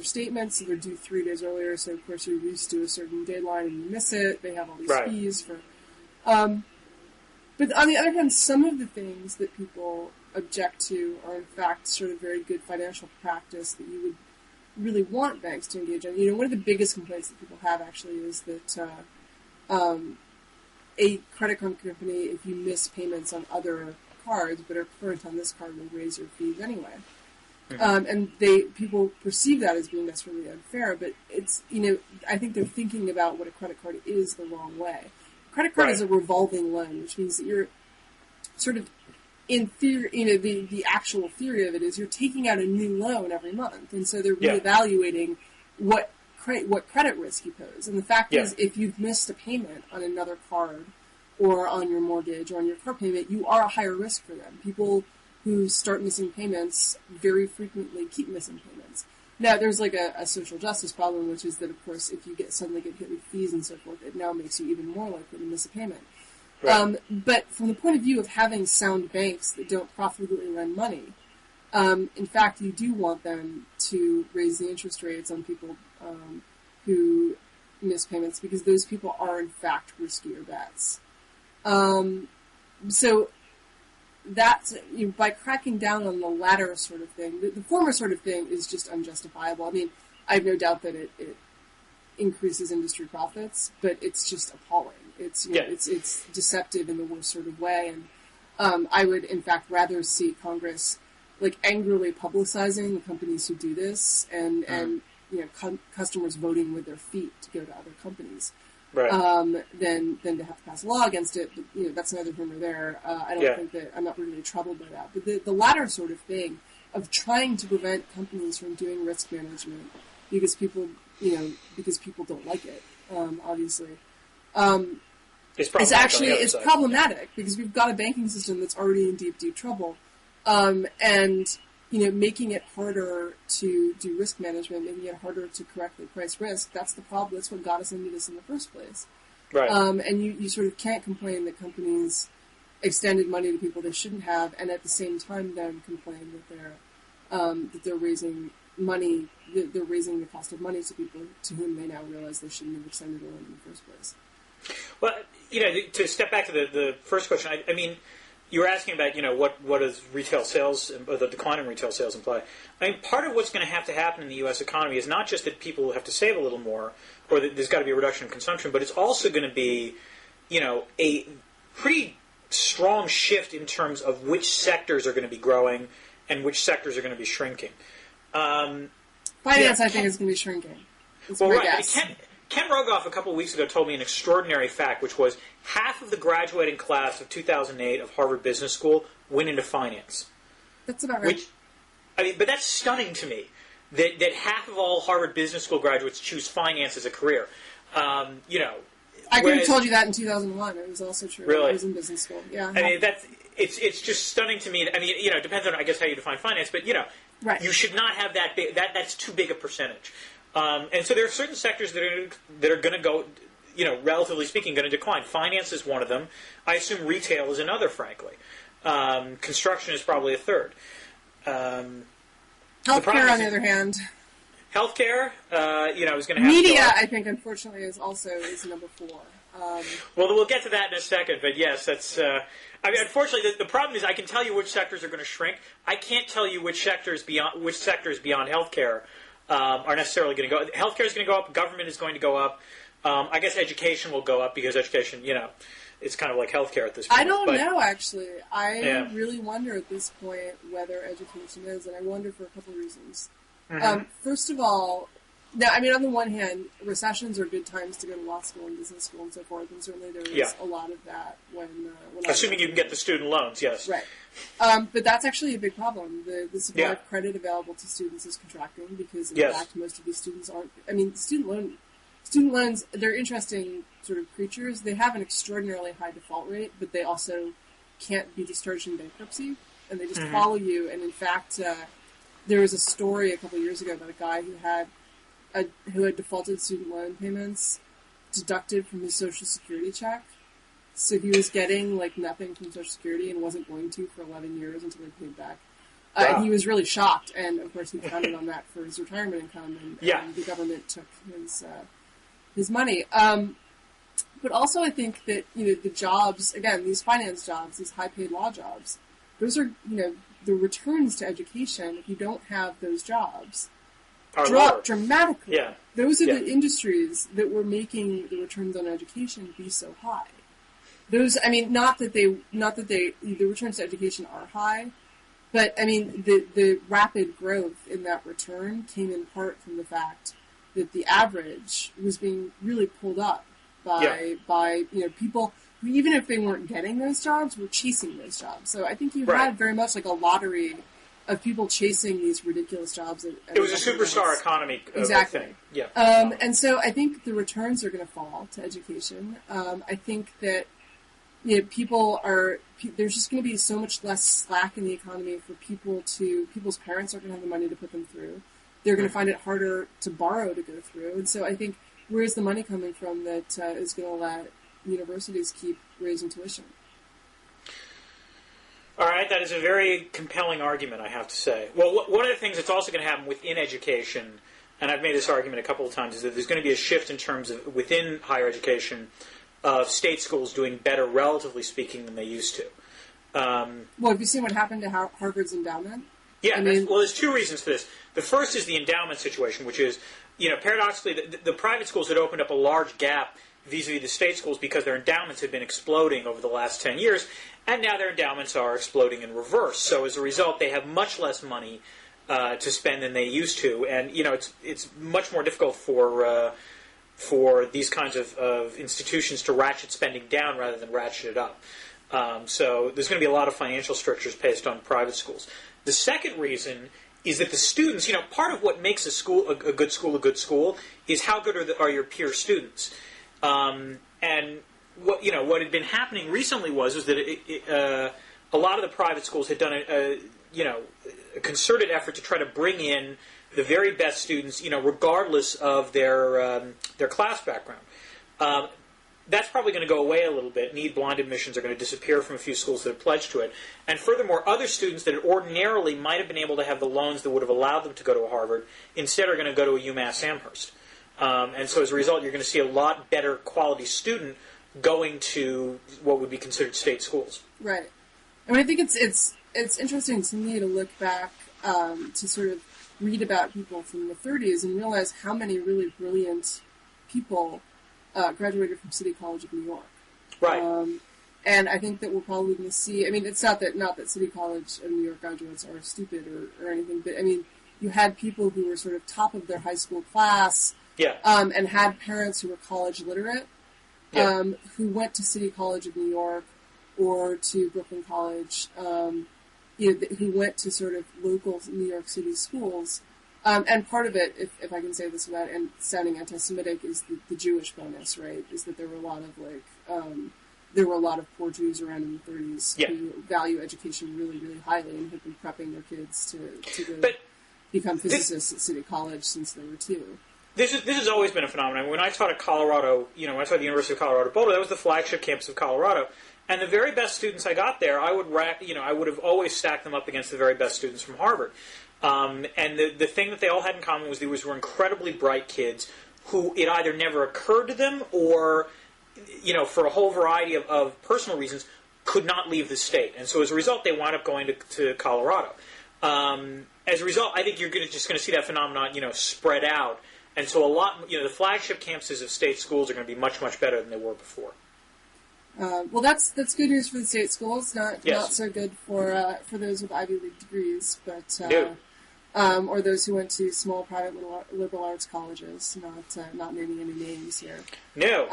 statements. So they're due 3 days earlier. So of course you're used to a certain deadline and you miss it. They have all these fees for. But on the other hand, some of the things that people object to are in fact sort of very good financial practice that you would really want banks to engage in. One of the biggest complaints that people have actually is that a credit card company, if you miss payments on other cards but are current on this card, will raise your fees anyway. Mm-hmm. And people perceive that as being necessarily unfair, but it's, I think they're thinking about what a credit card is the wrong way. Credit card is a revolving loan, which means that you're sort of, in theory, the actual theory of it is you're taking out a new loan every month, and so they're reevaluating what credit risk you pose. And the fact is, if you've missed a payment on another card or on your mortgage or on your car payment, you are a higher risk for them. People who start missing payments very frequently keep missing payments. Now, there's like a social justice problem, which is that, of course, if you suddenly get hit with fees and so forth, it now makes you even more likely to miss a payment. Right. But from the point of view of having sound banks that don't profitably lend money, in fact, you do want them to raise the interest rates on people who miss payments because those people are, in fact, riskier bets. So that's, by cracking down on the latter sort of thing, the former sort of thing is just unjustifiable. I mean, I have no doubt that it increases industry profits, but it's just appalling. It's it's deceptive in the worst sort of way, and I would in fact rather see Congress like angrily publicizing the companies who do this, and customers voting with their feet to go to other companies, right? Than to have to pass a law against it. But that's neither here nor there. I don't think that I'm not really troubled by that. But the latter sort of thing of trying to prevent companies from doing risk management because people don't like it, obviously. It's problematic because we've got a banking system that's already in deep trouble, and making it harder to do risk management, making it harder to correctly price risk. That's the problem. That's what got us into this in the first place. Right. And you sort of can't complain that companies extended money to people they shouldn't have, and at the same time then complain that they're raising money. They're raising the cost of money to people to whom they now realize they shouldn't have extended a loan in the first place. Well, to step back to the first question, I mean, you were asking about, what does retail sales, the decline in retail sales imply? I mean, part of what's going to happen in the U.S. economy is not just that people have to save a little more, or that there's got to be a reduction in consumption, but it's also going to be, a pretty strong shift in terms of which sectors are going to be growing and which sectors are going to be shrinking. Finance, I think, is going to be shrinking. That's my guess. Ken Rogoff a couple of weeks ago told me an extraordinary fact, which was half of the graduating class of 2008 of Harvard Business School went into finance. That's about right. But that's stunning to me, that half of all Harvard Business School graduates choose finance as a career. I could have told you that in 2001. It was also true. Really? I was in business school. Yeah. I mean, it's just stunning to me. I mean, it depends on, I guess, how you define finance, but, right. You should not have that big, that's too big a percentage. And so there are certain sectors that are going to go, relatively speaking, going to decline. Finance is one of them. I assume retail is another, frankly. Construction is probably a third. Healthcare, on the other hand. Healthcare, is going to have media, I think, unfortunately, is number 4. Well, we'll get to that in a second, but yes, that's... unfortunately, the problem is I can tell you which sectors are going to shrink. I can't tell you which sectors beyond healthcare are necessarily going to go. Healthcare is going to go up. Government is going to go up. I guess education will go up because education, it's kind of like healthcare at this point. I don't know, actually. I really wonder at this point whether education is, and I wonder for a couple of reasons. Mm-hmm. First of all, now, I mean, on the one hand, recessions are good times to go to law school and business school and so forth, and certainly there is a lot of that when assuming you can get the student loans, yes. Right. But that's actually a big problem. The supply of credit available to students is contracting because, in fact, most of these students aren't... I mean, student loans, they're interesting sort of creatures. They have an extraordinarily high default rate, but they also can't be discharged in bankruptcy, and they just follow you. And, in fact, there was a story a couple of years ago about a guy who had defaulted student loan payments deducted from his Social Security check. So he was getting like nothing from Social Security and wasn't going to for 11 years until they paid back. Wow. And he was really shocked, and of course he counted on that for his retirement income, and the government took his money. But also, I think that the jobs, again, these finance jobs, these high-paid law jobs, those are the returns to education. If you don't have those jobs, drop dramatically. Yeah. Those are the industries that were making the returns on education be so high. Those, I mean, not that the returns to education are high, but I mean, the rapid growth in that return came in part from the fact that the average was being really pulled up by people who, even if they weren't getting those jobs, were chasing those jobs. So I think you had very much like a lottery of people chasing these ridiculous jobs. It was a superstar economy. Exactly. Thing. Yeah. And so I think the returns are going to fall to education. I think that there's just going to be so much less slack in the economy for people's parents aren't going to have the money to put them through. They're going to find it harder to borrow to go through. And so I think, where's the money coming from that is going to let universities keep raising tuition? All right, that is a very compelling argument, I have to say. Well, one of the things that's also going to happen within education, and I've made this argument a couple of times, is that there's going to be a shift in terms of, within higher education, of state schools doing better, relatively speaking, than they used to. Well, have you seen what happened to Harvard's endowment? Yeah, there's two reasons for this. The first is the endowment situation, which is, paradoxically, the private schools had opened up a large gap vis-a-vis the state schools because their endowments had been exploding over the last 10 years, and now their endowments are exploding in reverse. So as a result, they have much less money to spend than they used to, and it's much more difficult for these kinds of institutions to ratchet spending down rather than ratchet it up. So there's going to be a lot of financial strictures based on private schools. The second reason is that the students, part of what makes a good school is how good are your peer students. And what had been happening recently was that a lot of the private schools had done a concerted effort to try to bring in the very best students, regardless of their class background. That's probably going to go away a little bit. Need-blind admissions are going to disappear from a few schools that have pledged to it. And furthermore, other students that ordinarily might have been able to have the loans that would have allowed them to go to Harvard instead are going to go to a UMass Amherst. And so as a result, you're going to see a lot better quality student going to what would be considered state schools. Right. I mean, I think it's interesting to me to look back to sort of read about people from the 30s and realize how many really brilliant people graduated from City College of New York. Right. And I think that we're probably going to see, I mean, it's not that City College of New York graduates are stupid or anything, but I mean, you had people who were sort of top of their high school class, and had parents who were college literate, who went to City College of New York or to Brooklyn College, who went to sort of local New York City schools. And part of it, if I can say this without sounding anti-Semitic, is the Jewish bonus, right? Is that there were a lot of poor Jews around in the 30s who value education really, really highly and have been prepping their kids to become physicists at City College since they were 2. This has always been a phenomenon. When I taught at Colorado, when I taught at the University of Colorado Boulder, that was the flagship campus of Colorado. And the very best students I got there, I would have always stacked them up against the very best students from Harvard. And the thing that they all had in common was these were incredibly bright kids who it either never occurred to them or, for a whole variety of personal reasons, could not leave the state. And so as a result, they wound up going to Colorado. As a result, I think you're just going to see that phenomenon, spread out. And so the flagship campuses of state schools are going to be much, much better than they were before. Well, that's good news for the state schools. Not so good for those with Ivy League degrees, but or those who went to small private liberal arts colleges. Not naming any names here. No.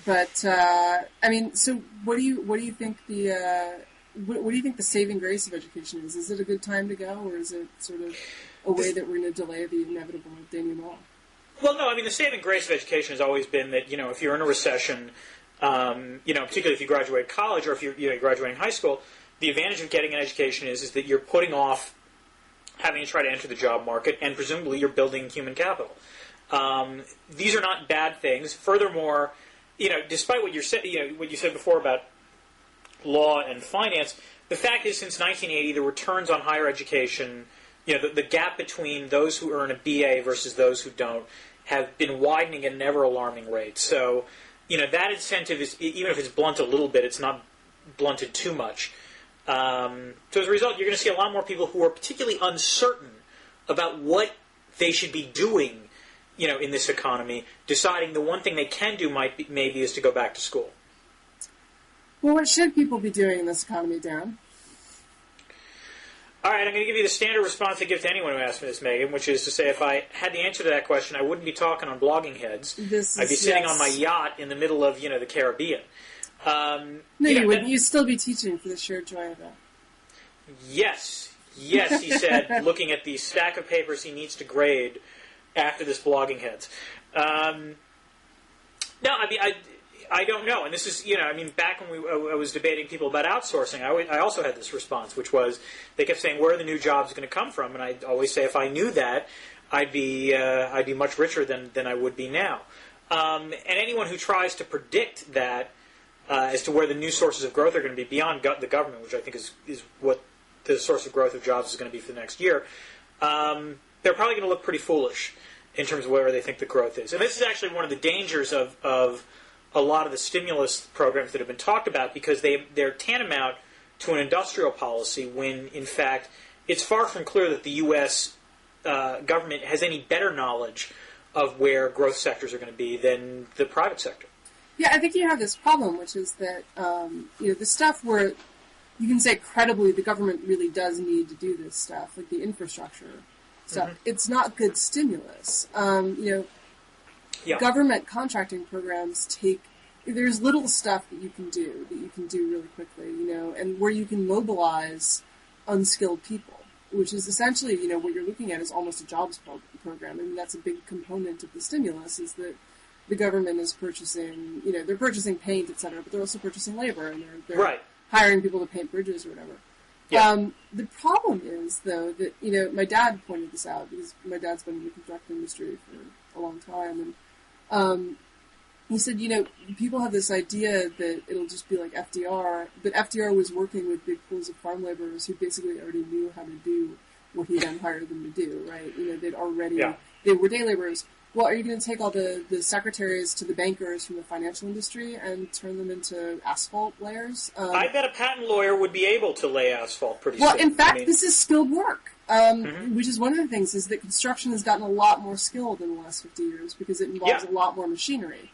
But I mean, so what do you think what do you think the saving grace of education is? Is it a good time to go, or is it sort of a way that we're going to delay the inevitable denouement? Well, no. I mean, the saving grace of education has always been that if you're in a recession. Particularly if you graduate college or if you're graduating high school, the advantage of getting an education is that you're putting off having to try to enter the job market, and presumably you're building human capital. These are not bad things. Furthermore, despite what you said before about law and finance, the fact is, since 1980, the returns on higher education, the gap between those who earn a BA versus those who don't, have been widening at an ever-alarming rate. So, that incentive is, even if it's blunted a little bit, it's not blunted too much. So as a result, you're going to see a lot more people who are particularly uncertain about what they should be doing, in this economy, deciding the one thing they can do maybe is to go back to school. Well, what should people be doing in this economy, Dan? All right, I'm going to give you the standard response I give to anyone who asks me this, Megan, which is to say if I had the answer to that question, I wouldn't be talking on blogging heads. I'd be sitting on my yacht in the middle of, the Caribbean. No, you wouldn't. You'd still be teaching for the sheer joy of it. Yes, he said, looking at the stack of papers he needs to grade after this blogging heads. No, I don't know. And this is, back when I was debating people about outsourcing, I also had this response, which was they kept saying, where are the new jobs going to come from? And I'd always say, if I knew that, I'd be much richer than I would be now. And anyone who tries to predict that as to where the new sources of growth are going to be beyond the government, which I think is what the source of growth of jobs is going to be for the next year, they're probably going to look pretty foolish in terms of where they think the growth is. And this is actually one of the dangers of a lot of the stimulus programs that have been talked about, because they're tantamount to an industrial policy when, in fact, it's far from clear that the U.S. Government has any better knowledge of where growth sectors are going to be than the private sector. Yeah, I think you have this problem, which is that, the stuff where you can say credibly the government really does need to do this stuff, like the infrastructure stuff, it's not good stimulus. Government contracting programs there's little stuff that you can do really quickly, and where you can mobilize unskilled people, which is essentially, what you're looking at is almost a jobs program. I mean, that's a big component of the stimulus, is that the government is purchasing, they're purchasing paint, et cetera, but they're also purchasing labor, and they're hiring people to paint bridges or whatever. Yeah. The problem is, though, that, my dad pointed this out, because my dad's been in the construction industry for a long time, and he said, people have this idea that it'll just be like FDR, but FDR was working with big pools of farm laborers who basically already knew how to do what he then hired them to do, right? They were day laborers. Well, are you going to take all the secretaries to the bankers from the financial industry and turn them into asphalt layers? I bet a patent lawyer would be able to lay asphalt pretty soon. Well, in fact, this is skilled work, which is one of the things, is that construction has gotten a lot more skilled in the last 50 years because it involves a lot more machinery.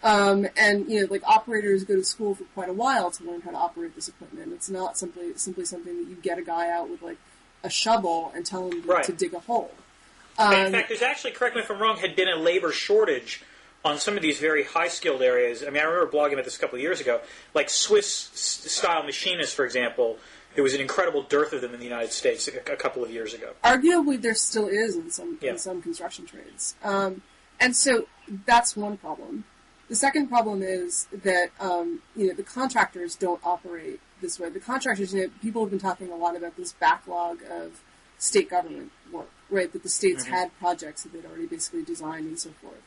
Operators go to school for quite a while to learn how to operate this equipment. It's not simply something that you get a guy out with, a shovel and tell him to dig a hole. In fact, there's actually, correct me if I'm wrong, had been a labor shortage on some of these very high-skilled areas. I mean, I remember blogging about this a couple of years ago. Like Swiss-style machinists, for example, there was an incredible dearth of them in the United States a couple of years ago. Arguably, there still is in some construction trades. And so that's one problem. The second problem is that, the contractors don't operate this way. The contractors, people have been talking a lot about this backlog of state government work, right? That the states had projects that they'd already basically designed and so forth.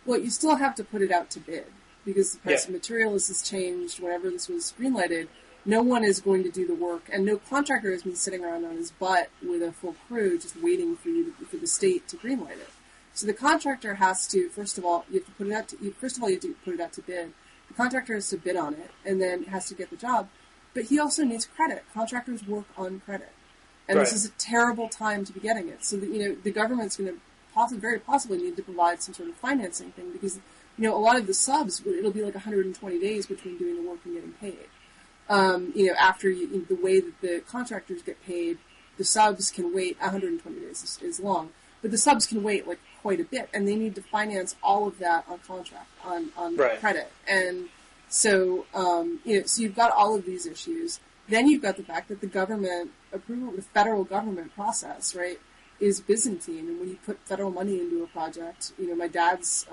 Well, you still have to put it out to bid because the price of materials has changed. Whenever this was greenlighted, no one is going to do the work, and no contractor has been sitting around on his butt with a full crew just waiting for the state to greenlight it. So the contractor has to, first of all, you have to put it out to bid. The contractor has to bid on it, and then has to get the job. But he also needs credit. Contractors work on credit. And this is a terrible time to be getting it. So that, the government's going to very possibly need to provide some sort of financing thing, because, a lot of the subs, it'll be like 120 days between doing the work and getting paid. After the way that the contractors get paid, the subs can wait 120 days is long. But the subs can wait quite a bit, and they need to finance all of that on contract, on credit. And so, so you've got all of these issues. Then you've got the fact that the government approval, the federal government process, right, is Byzantine. And when you put federal money into a project, my dad's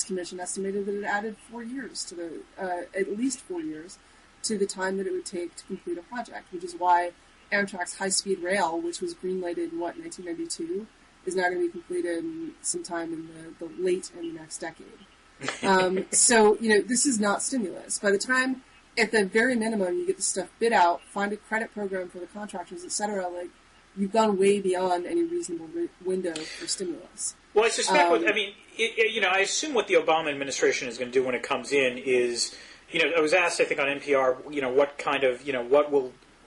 commission estimated that it added 4 years to at least 4 years to the time that it would take to complete a project, which is why Amtrak's high-speed rail, which was greenlighted in 1992, is now going to be completed sometime in the late in the next decade. So, this is not stimulus. By the time, at the very minimum, you get the stuff bid out, find a credit program for the contractors, et cetera, you've gone way beyond any reasonable window for stimulus. Well, I suspect, I assume what the Obama administration is going to do when it comes in is, I was asked, I think, on NPR, what kind of,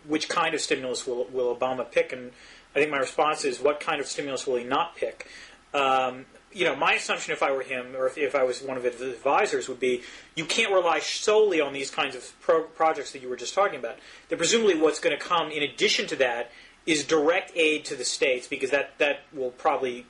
which kind of stimulus will Obama pick? And I think my response is, what kind of stimulus will he not pick? My assumption, if I were him, or if I was one of his advisors, would be you can't rely solely on these kinds of projects that you were just talking about. That presumably what's going to come in addition to that is direct aid to the states, because that will probably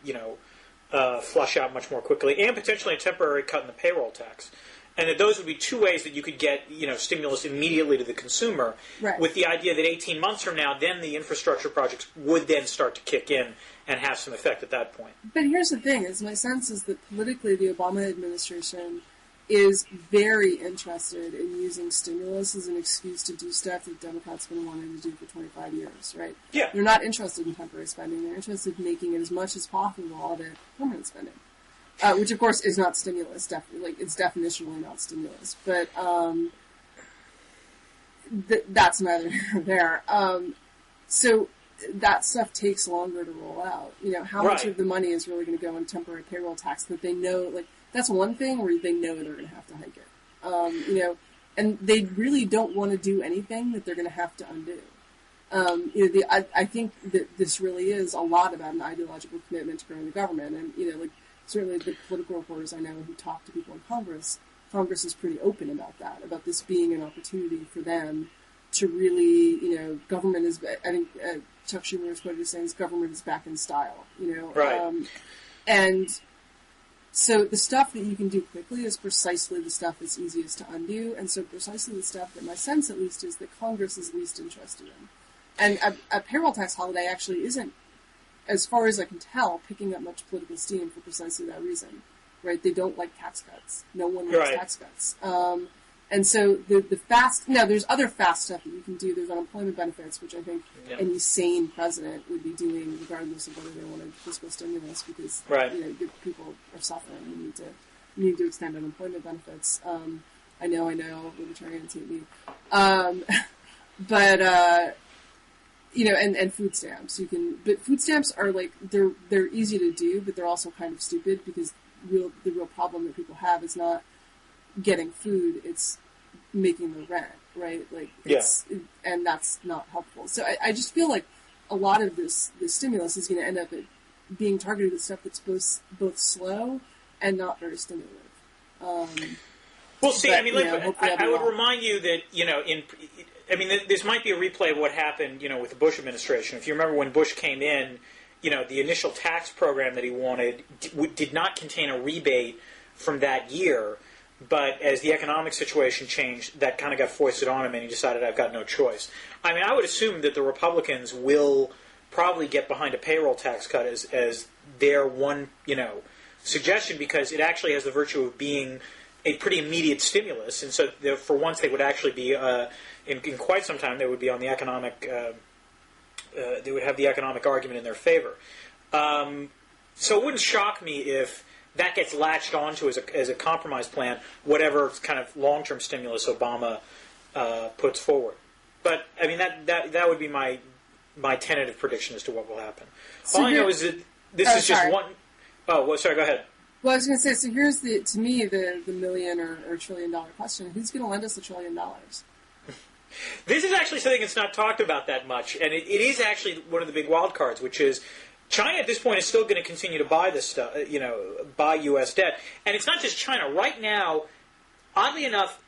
flush out much more quickly, and potentially a temporary cut in the payroll tax. And that those would be two ways that you could get stimulus immediately to the consumer, right, with the idea that 18 months from now, then the infrastructure projects would then start to kick in and have some effect at that point. But here's the thing, my sense is that politically the Obama administration is very interested in using stimulus as an excuse to do stuff that Democrats have been wanting to do for 25 years, right? Yeah. They're not interested in temporary spending. They're interested in making it as much as possible of it permanent spending. Which, of course, is not stimulus. It's definitionally not stimulus. But that's neither here nor there. So that stuff takes longer to roll out. How much of the money is really going to go in temporary payroll tax that they know, that's one thing where they know they're going to have to hike it. And they really don't want to do anything that they're going to have to undo. I think that this really is a lot about an ideological commitment to growing the government. And, certainly the political reporters I know who talk to people in Congress is pretty open about that, about this being an opportunity for them to really, government is, I think Chuck Schumer is quoted as saying, government is back in style, Right. And so the stuff that you can do quickly is precisely the stuff that's easiest to undo, and so precisely the stuff that my sense, at least, is that Congress is least interested in. And a payroll tax holiday actually isn't, as far as I can tell, picking up much political steam for precisely that reason, right? They don't like tax cuts. No one likes tax cuts. And so there's other fast stuff that you can do. There's unemployment benefits, which I think any sane president would be doing regardless of whether they wanted fiscal stimulus, because people are suffering. You need to extend unemployment benefits. I know, libertarians hate me. And food stamps. But food stamps are they're easy to do, but they're also kind of stupid, because the real problem that people have is not getting food, it's making the rent, right? And that's not helpful. So I just feel like a lot of this stimulus is going to end up being targeted at stuff that's both slow and not very stimulative. Well, see, I would remind you that, this might be a replay of what happened, with the Bush administration. If you remember when Bush came in, the initial tax program that he wanted did not contain a rebate from that year, but as the economic situation changed, that kind of got foisted on him, and he decided, I've got no choice. I would assume that the Republicans will probably get behind a payroll tax cut as their one, suggestion, because it actually has the virtue of being a pretty immediate stimulus, and so for once they would actually be, in quite some time, they would be on the economic, they would have the economic argument in their favor. So it wouldn't shock me if that gets latched onto as a compromise plan, whatever kind of long-term stimulus Obama puts forward. But that would be my tentative prediction as to what will happen. All I know is that this is just one. Oh, well, sorry. Go ahead. Well, I was going to say. So here's to me the million or $1 trillion question: who's going to lend us $1 trillion? This is actually something that's not talked about that much, and it is actually one of the big wild cards, which is China at this point is still going to continue to buy this stuff, buy U.S. debt. And it's not just China. Right now, oddly enough,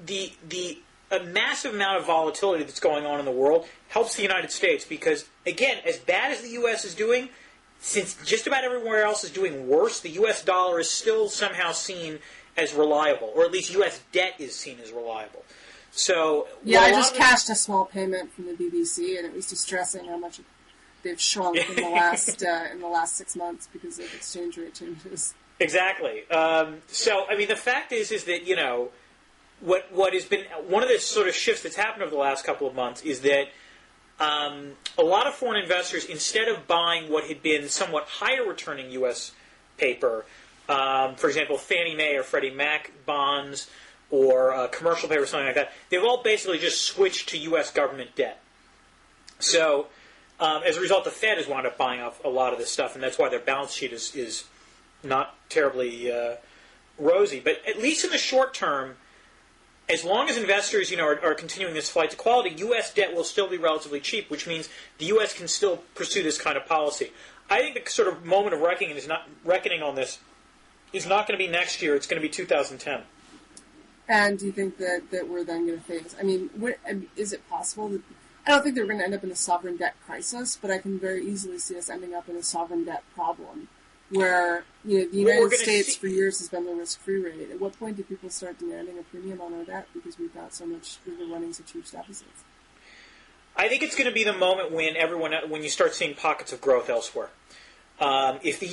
a massive amount of volatility that's going on in the world helps the United States because, again, as bad as the U.S. is doing, since just about everywhere else is doing worse, the U.S. dollar is still somehow seen as reliable, or at least U.S. debt is seen as reliable. So I just cashed a small payment from the BBC, and it was distressing how much they've shrunk in the last 6 months because of exchange rate changes. Exactly. The fact is that what has been one of the sort of shifts that's happened over the last couple of months is that a lot of foreign investors, instead of buying what had been somewhat higher returning U.S. paper, for example, Fannie Mae or Freddie Mac bonds or commercial paper or something like that, they've all basically just switched to U.S. government debt. So as a result, the Fed has wound up buying off a lot of this stuff, and that's why their balance sheet is not terribly rosy. But at least in the short term, as long as investors, are continuing this flight to quality, U.S. debt will still be relatively cheap, which means the U.S. can still pursue this kind of policy. I think the sort of moment of reckoning on this is not going to be next year. It's going to be 2010. And do you think that we're then going to face? I mean, is it possible that? I don't think that we're going to end up in a sovereign debt crisis, but I can very easily see us ending up in a sovereign debt problem, where the United States for years has been the risk-free rate. At what point do people start demanding a premium on our debt because we've got so much, we're running such huge deficits? I think it's going to be the moment when you start seeing pockets of growth elsewhere. If the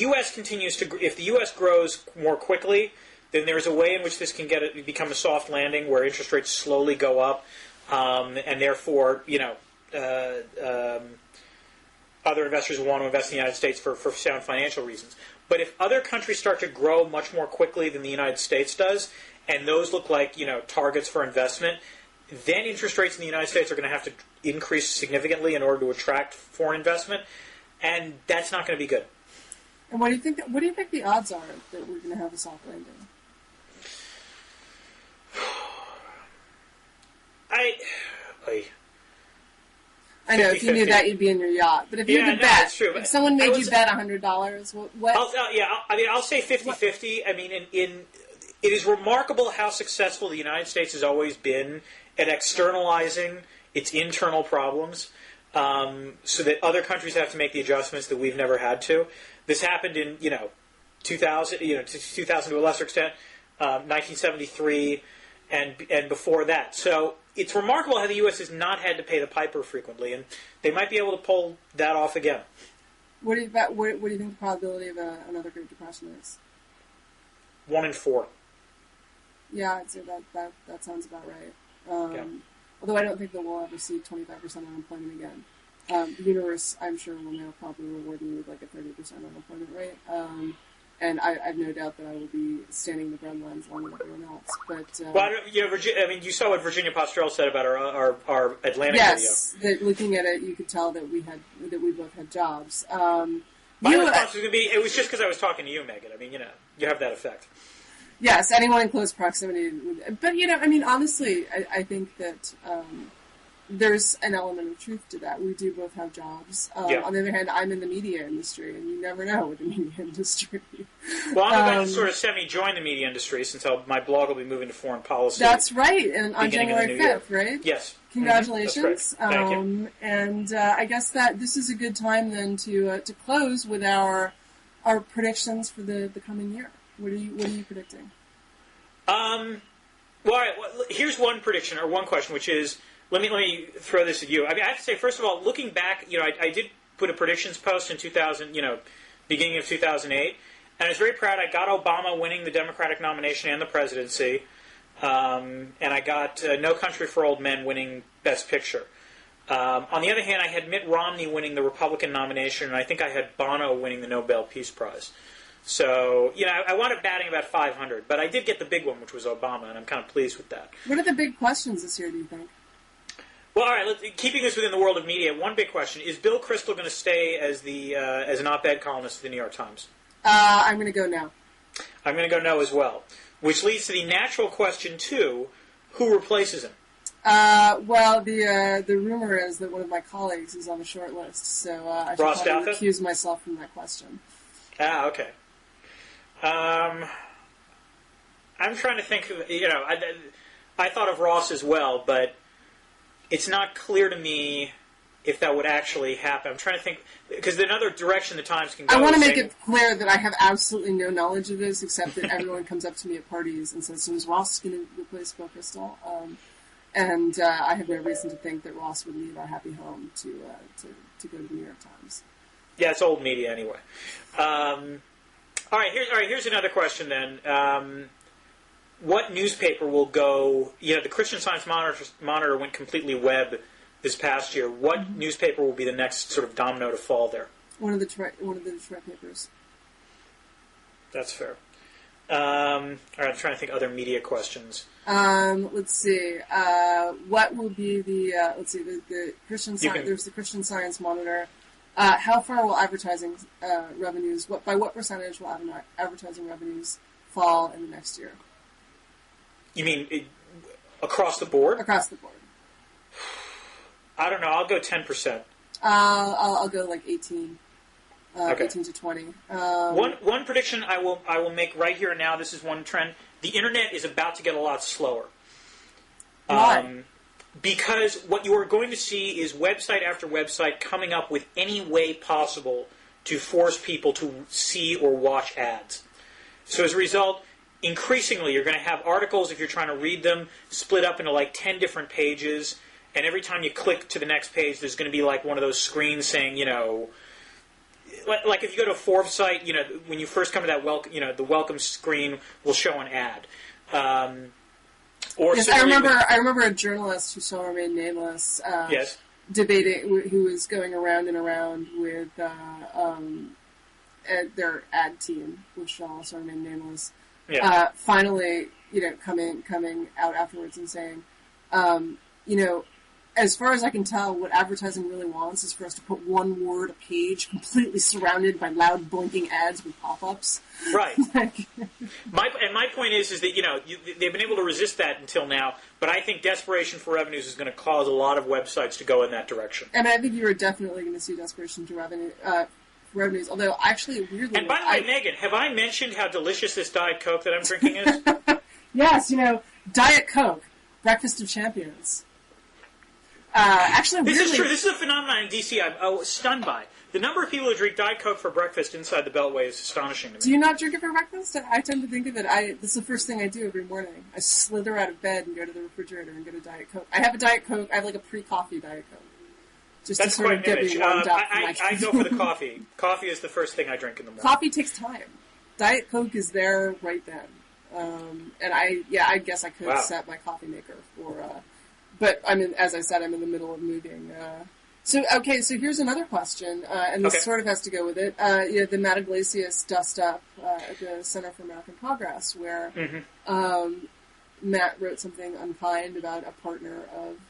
U.S. grows more quickly, then there's a way in which this can become a soft landing where interest rates slowly go up, and therefore, other investors will want to invest in the United States for sound financial reasons. But if other countries start to grow much more quickly than the United States does, and those look like targets for investment, then interest rates in the United States are going to have to increase significantly in order to attract foreign investment, and that's not going to be good. And what do you think? What do you think the odds are that we're going to have a soft landing? I know, 50-50. If you knew that, you'd be in your yacht. But if you could bet, that's true. If someone made you bet $100, what? I'll say 50-50. I mean, it is remarkable how successful the United States has always been at externalizing its internal problems, so that other countries have to make the adjustments that we've never had to. This happened in 2000, 2000 to a lesser extent, 1973, and before that. So it's remarkable how the U.S. has not had to pay the piper frequently, and they might be able to pull that off again. What do you think the probability of another Great Depression is? 1 in 4. Yeah, I'd say that sounds about right. Although I don't think that we'll ever see 25% unemployment again. The universe, I'm sure, will now probably reward me with like a 30% unemployment rate. And I have no doubt that I will be standing the bread lines along with everyone else. But you saw what Virginia Postrel said about our Atlantic yes, video. Yes, looking at it, you could tell that we both had jobs. My response was going to be, it was just because I was talking to you, Megan. I mean, you have that effect. Yes, anyone in close proximity. But, honestly, I think that there's an element of truth to that. We do both have jobs. On the other hand, I'm in the media industry, and you never know with the media industry. Well, I'm about to sort of semi-join the media industry since my blog will be moving to foreign policy. That's right, and on January 5th, right? Yes. Congratulations. Mm-hmm. Thank you. And I guess that this is a good time then to close with our predictions for the coming year. What are you predicting? Here's one prediction or one question, which is, let me throw this at you. I mean, I have to say, first of all, looking back, I did put a predictions post in 2000, beginning of 2008, and I was very proud. I got Obama winning the Democratic nomination and the presidency, and I got No Country for Old Men winning Best Picture. On the other hand, I had Mitt Romney winning the Republican nomination, and I think I had Bono winning the Nobel Peace Prize. So, I wound up batting about 500, but I did get the big one, which was Obama, and I'm kind of pleased with that. What are the big questions this year, do you think? Well, all right, keeping this within the world of media, one big question. Is Bill Kristol going to stay as as an op-ed columnist at the New York Times? I'm going to go no. I'm going to go no as well, which leads to the natural question, too, who replaces him? The rumor is that one of my colleagues is on the short list, so I should probably recuse myself from that question. Ah, okay. I'm trying to think. I thought of Ross as well, but it's not clear to me if that would actually happen. I'm trying to think because another direction the Times can go. I want to make it clear that I have absolutely no knowledge of this, except that everyone comes up to me at parties and says, "So is Ross going to replace Bill Kristol?" And I have no reason to think that Ross would leave our happy home to go to the New York Times. Yeah, it's old media anyway. All right. Here's another question then. What newspaper will go? The Christian Science Monitor went completely web this past year. What newspaper will be the next sort of domino to fall there? One of the Detroit papers. That's fair. All right, I'm trying to think other media questions. Let's see. What will be the the Christian Science? There's the Christian Science Monitor. How far will advertising revenues? By what percentage will advertising revenues fall in the next year? You mean across the board? Across the board. I don't know. I'll go 10%. I'll go like 18. Okay. 18 to 20. One prediction I will make right here and now. This is one trend. The internet is about to get a lot slower. Why? Because what you are going to see is website after website coming up with any way possible to force people to see or watch ads. So as a result, increasingly you're going to have articles, if you're trying to read them, split up into like 10 different pages, and every time you click to the next page, there's going to be like one of those screens saying, like if you go to a Forbes site, when you first come to that welcome, the welcome screen will show an ad. Yes, I remember a journalist who shall remain nameless. Yes. Debating, who was going around and around with their ad team, which shall also remain nameless. Yeah. Finally, coming out afterwards and saying, as far as I can tell, what advertising really wants is for us to put one word a page, completely surrounded by loud blinking ads with pop-ups. Right. My point is that they've been able to resist that until now, but I think desperation for revenues is going to cause a lot of websites to go in that direction. And I think you are definitely going to see desperation to revenues. Although, actually, weirdly, and by the way, Megan, have I mentioned how delicious this Diet Coke that I'm drinking is? Yes, Diet Coke, breakfast of champions. Actually, this weirdly, is true. This is a phenomenon in DC I'm stunned by. The number of people who drink Diet Coke for breakfast inside the Beltway is astonishing to me. Do you not drink it for breakfast? I tend to think of it. This is the first thing I do every morning. I slither out of bed and go to the refrigerator and get a Diet Coke. I have a Diet Coke. I have like a pre-coffee Diet Coke. Just That's to sort quite of get me warmed up. I go for the coffee. Coffee is the first thing I drink in the morning. Coffee takes time. Diet Coke is there right then. And I guess I could set my coffee maker for... But as I said, I'm in the middle of moving. So here's another question, and this sort of has to go with it. The Matt Iglesias dust-up at the Center for American Progress, where Matt wrote something unkind about a partner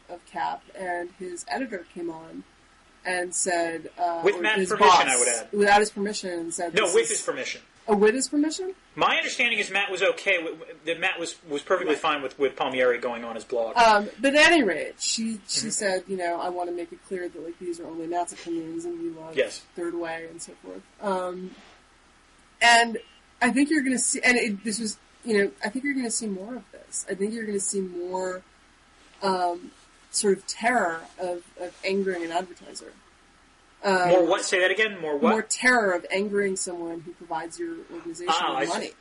of Cap, and his editor came on and said... with Matt's permission, boss, I would add. Without his permission, and said... No, with his permission. Oh, with his permission? My understanding is Matt was okay. That Matt was perfectly fine with Palmieri going on his blog. But at any rate, she said, I want to make it clear that these are only Matt's opinions, and we love Third Way and so forth. And I think you're going to see, and this was, I think you're going to see more of this. I think you're going to see more sort of terror of angering an advertiser. More what? Say that again. More what? More terror of angering someone who provides your organization with money.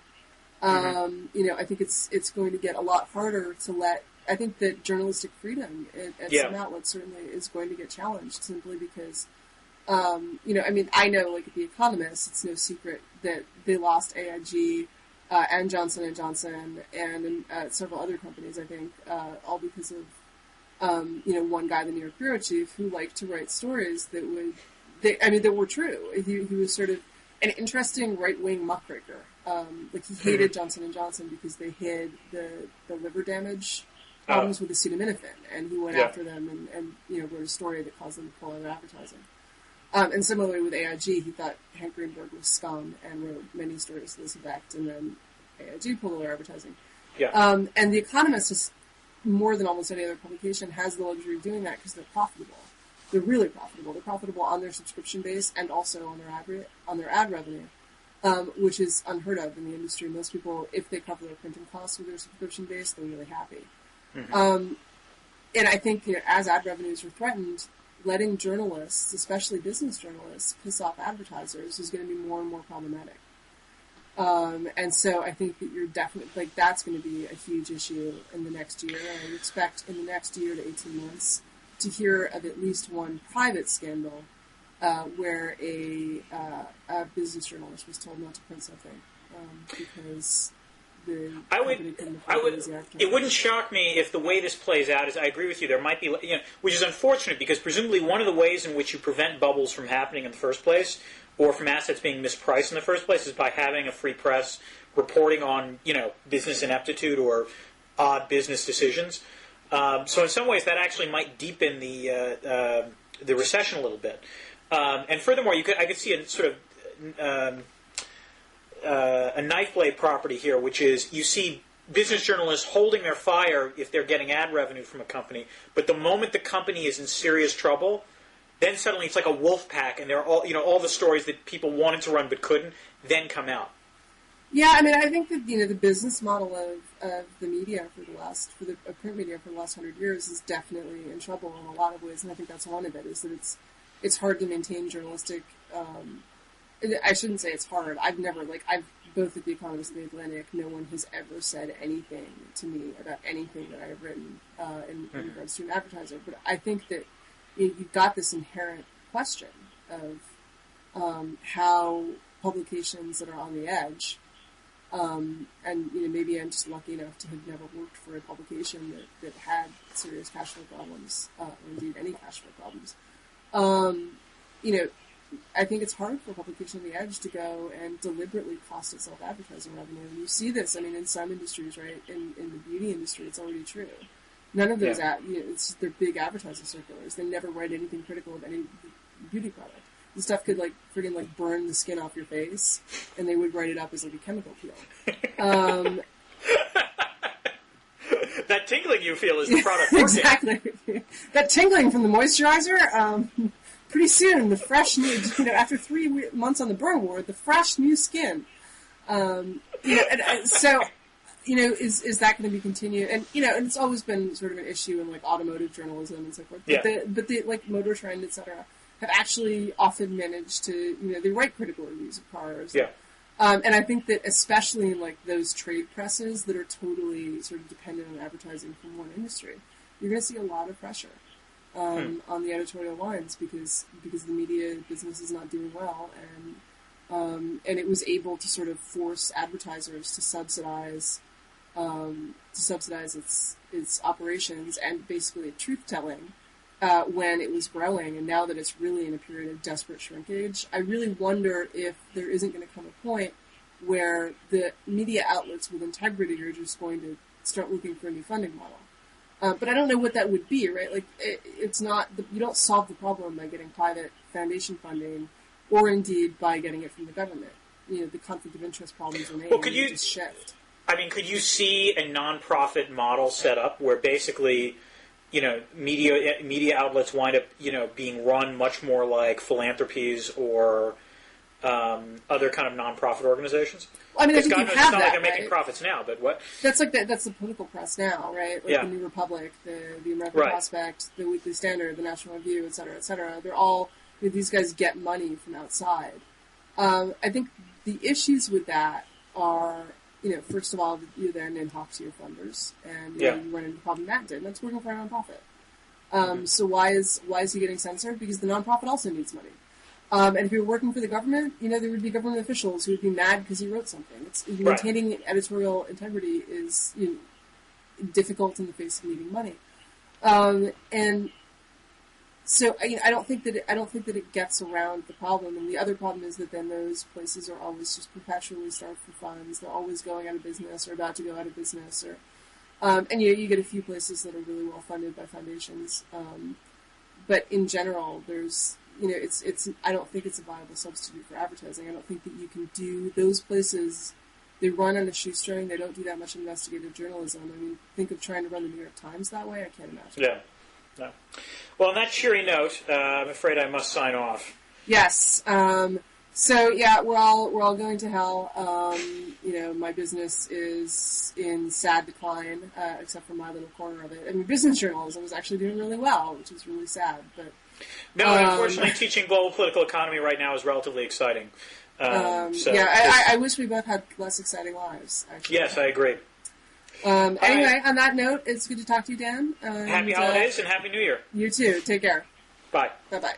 I think it's going to get a lot harder to let. I think that journalistic freedom at some outlets certainly is going to get challenged simply because, I know at The Economist, it's no secret that they lost AIG and Johnson & Johnson and several other companies. I think all because of. One guy, the New York bureau chief, who liked to write stories that were true. He was sort of an interesting right-wing muckraker. He hated Johnson & Johnson because they hid the liver damage problems with acetaminophen, and he went after them and wrote a story that caused them to pull out of advertising. And similarly with AIG, he thought Hank Greenberg was scum and wrote many stories to this effect, and then AIG pulled out their advertising. Yeah. And The Economist is more than almost any other publication has the luxury of doing that because they're profitable. They're really profitable. They're profitable on their subscription base and also on their ad revenue, which is unheard of in the industry. Most people, if they cover their printing costs with their subscription base, they're really happy. And I think as ad revenues are threatened, letting journalists, especially business journalists, piss off advertisers is going to be more and more problematic. And so I think that you're definitely, that's going to be a huge issue in the next year. I would expect in the next year to 18 months to hear of at least one private scandal where a business journalist was told not to print something because company couldn't afford as the advertiser. It wouldn't shock me if the way this plays out is, I agree with you, there might be, which is unfortunate because presumably one of the ways in which you prevent bubbles from happening in the first place, or from assets being mispriced in the first place, is by having a free press reporting on, business ineptitude or odd business decisions. So in some ways that actually might deepen the recession a little bit. And furthermore, I could see a sort of a knife blade property here, which is you see business journalists holding their fire if they're getting ad revenue from a company, but the moment the company is in serious trouble, then suddenly it's like a wolf pack, and they're all the stories that people wanted to run but couldn't then come out. Yeah, I mean, I think that the business model of the media for the print media for the last 100 years is definitely in trouble in a lot of ways, and I think that's one of it. Is that it's hard to maintain journalistic. I shouldn't say it's hard. I've both at The Economist and The Atlantic, no one has ever said anything to me about anything that I have written in regards to an advertiser. But I think that you've got this inherent question of how publications that are on the edge, and maybe I'm just lucky enough to have never worked for a publication that had serious cash flow problems, or indeed any cash flow problems. I think it's hard for a publication on the edge to go and deliberately cost itself advertising revenue. And you see this, in some industries, right? In the beauty industry, it's already true. None of those, it's just their big advertising circulars. They never write anything critical of any beauty product. The stuff could friggin' burn the skin off your face, and they would write it up as a chemical peel. That tingling you feel is the product. Exactly. That tingling from the moisturizer. Pretty soon, the fresh new, after 3 months on the burn ward, the fresh new skin. Is that going to be continued? And, and it's always been sort of an issue in, automotive journalism and so forth. But the Motor Trend, et cetera, have actually often managed to, they write critical reviews of cars. Yeah. And I think that especially in, those trade presses that are totally sort of dependent on advertising from one industry, you're going to see a lot of pressure. On the editorial lines because the media business is not doing well, and it was able to sort of force advertisers to subsidize its operations and basically truth telling when it was growing, and now that it's really in a period of desperate shrinkage, I really wonder if there isn't going to come a point where the media outlets with integrity are just going to start looking for a new funding model. But I don't know what that would be, right? It's not, you don't solve the problem by getting private foundation funding, or indeed by getting it from the government. The conflict of interest problems remain. Well, could you just shift? Could you see a nonprofit model set up where basically, media outlets wind up, being run much more like philanthropies or other kind of nonprofit organizations? I think you have it's not that, like they're making right? profits now, but what? That's that's the political press now, right? The New Republic, the American Prospect, the Weekly Standard, the National Review, et cetera, et cetera. They're all, these guys get money from outside. I think the issues with that are, first of all, you're then in hoc to your funders, and you run into the problem Matt did, and that's working for a nonprofit. So why is he getting censored? Because the nonprofit also needs money. And if you're working for the government, there would be government officials who would be mad because you wrote something. Maintaining editorial integrity is difficult in the face of needing money. And so I don't think that it gets around the problem. And the other problem is that then those places are always just perpetually starved for funds. They're always going out of business or about to go out of business. Or and you get a few places that are really well funded by foundations. But in general, there's I don't think it's a viable substitute for advertising. I don't think that you can do those places. They run on a shoestring. They don't do that much investigative journalism. Think of trying to run the New York Times that way. I can't imagine. Yeah. No. Well, on that cheery note, I'm afraid I must sign off. Yes. So yeah, we're all going to hell. My business is in sad decline, except for my little corner of it. Business journalism is actually doing really well, which is really sad, but. No, unfortunately, teaching global political economy right now is relatively exciting. I wish we both had less exciting lives, actually. Yes, I agree. Anyway, on that note, it's good to talk to you, Dan. Happy holidays and Happy New Year. You too. Take care. Bye. Bye-bye.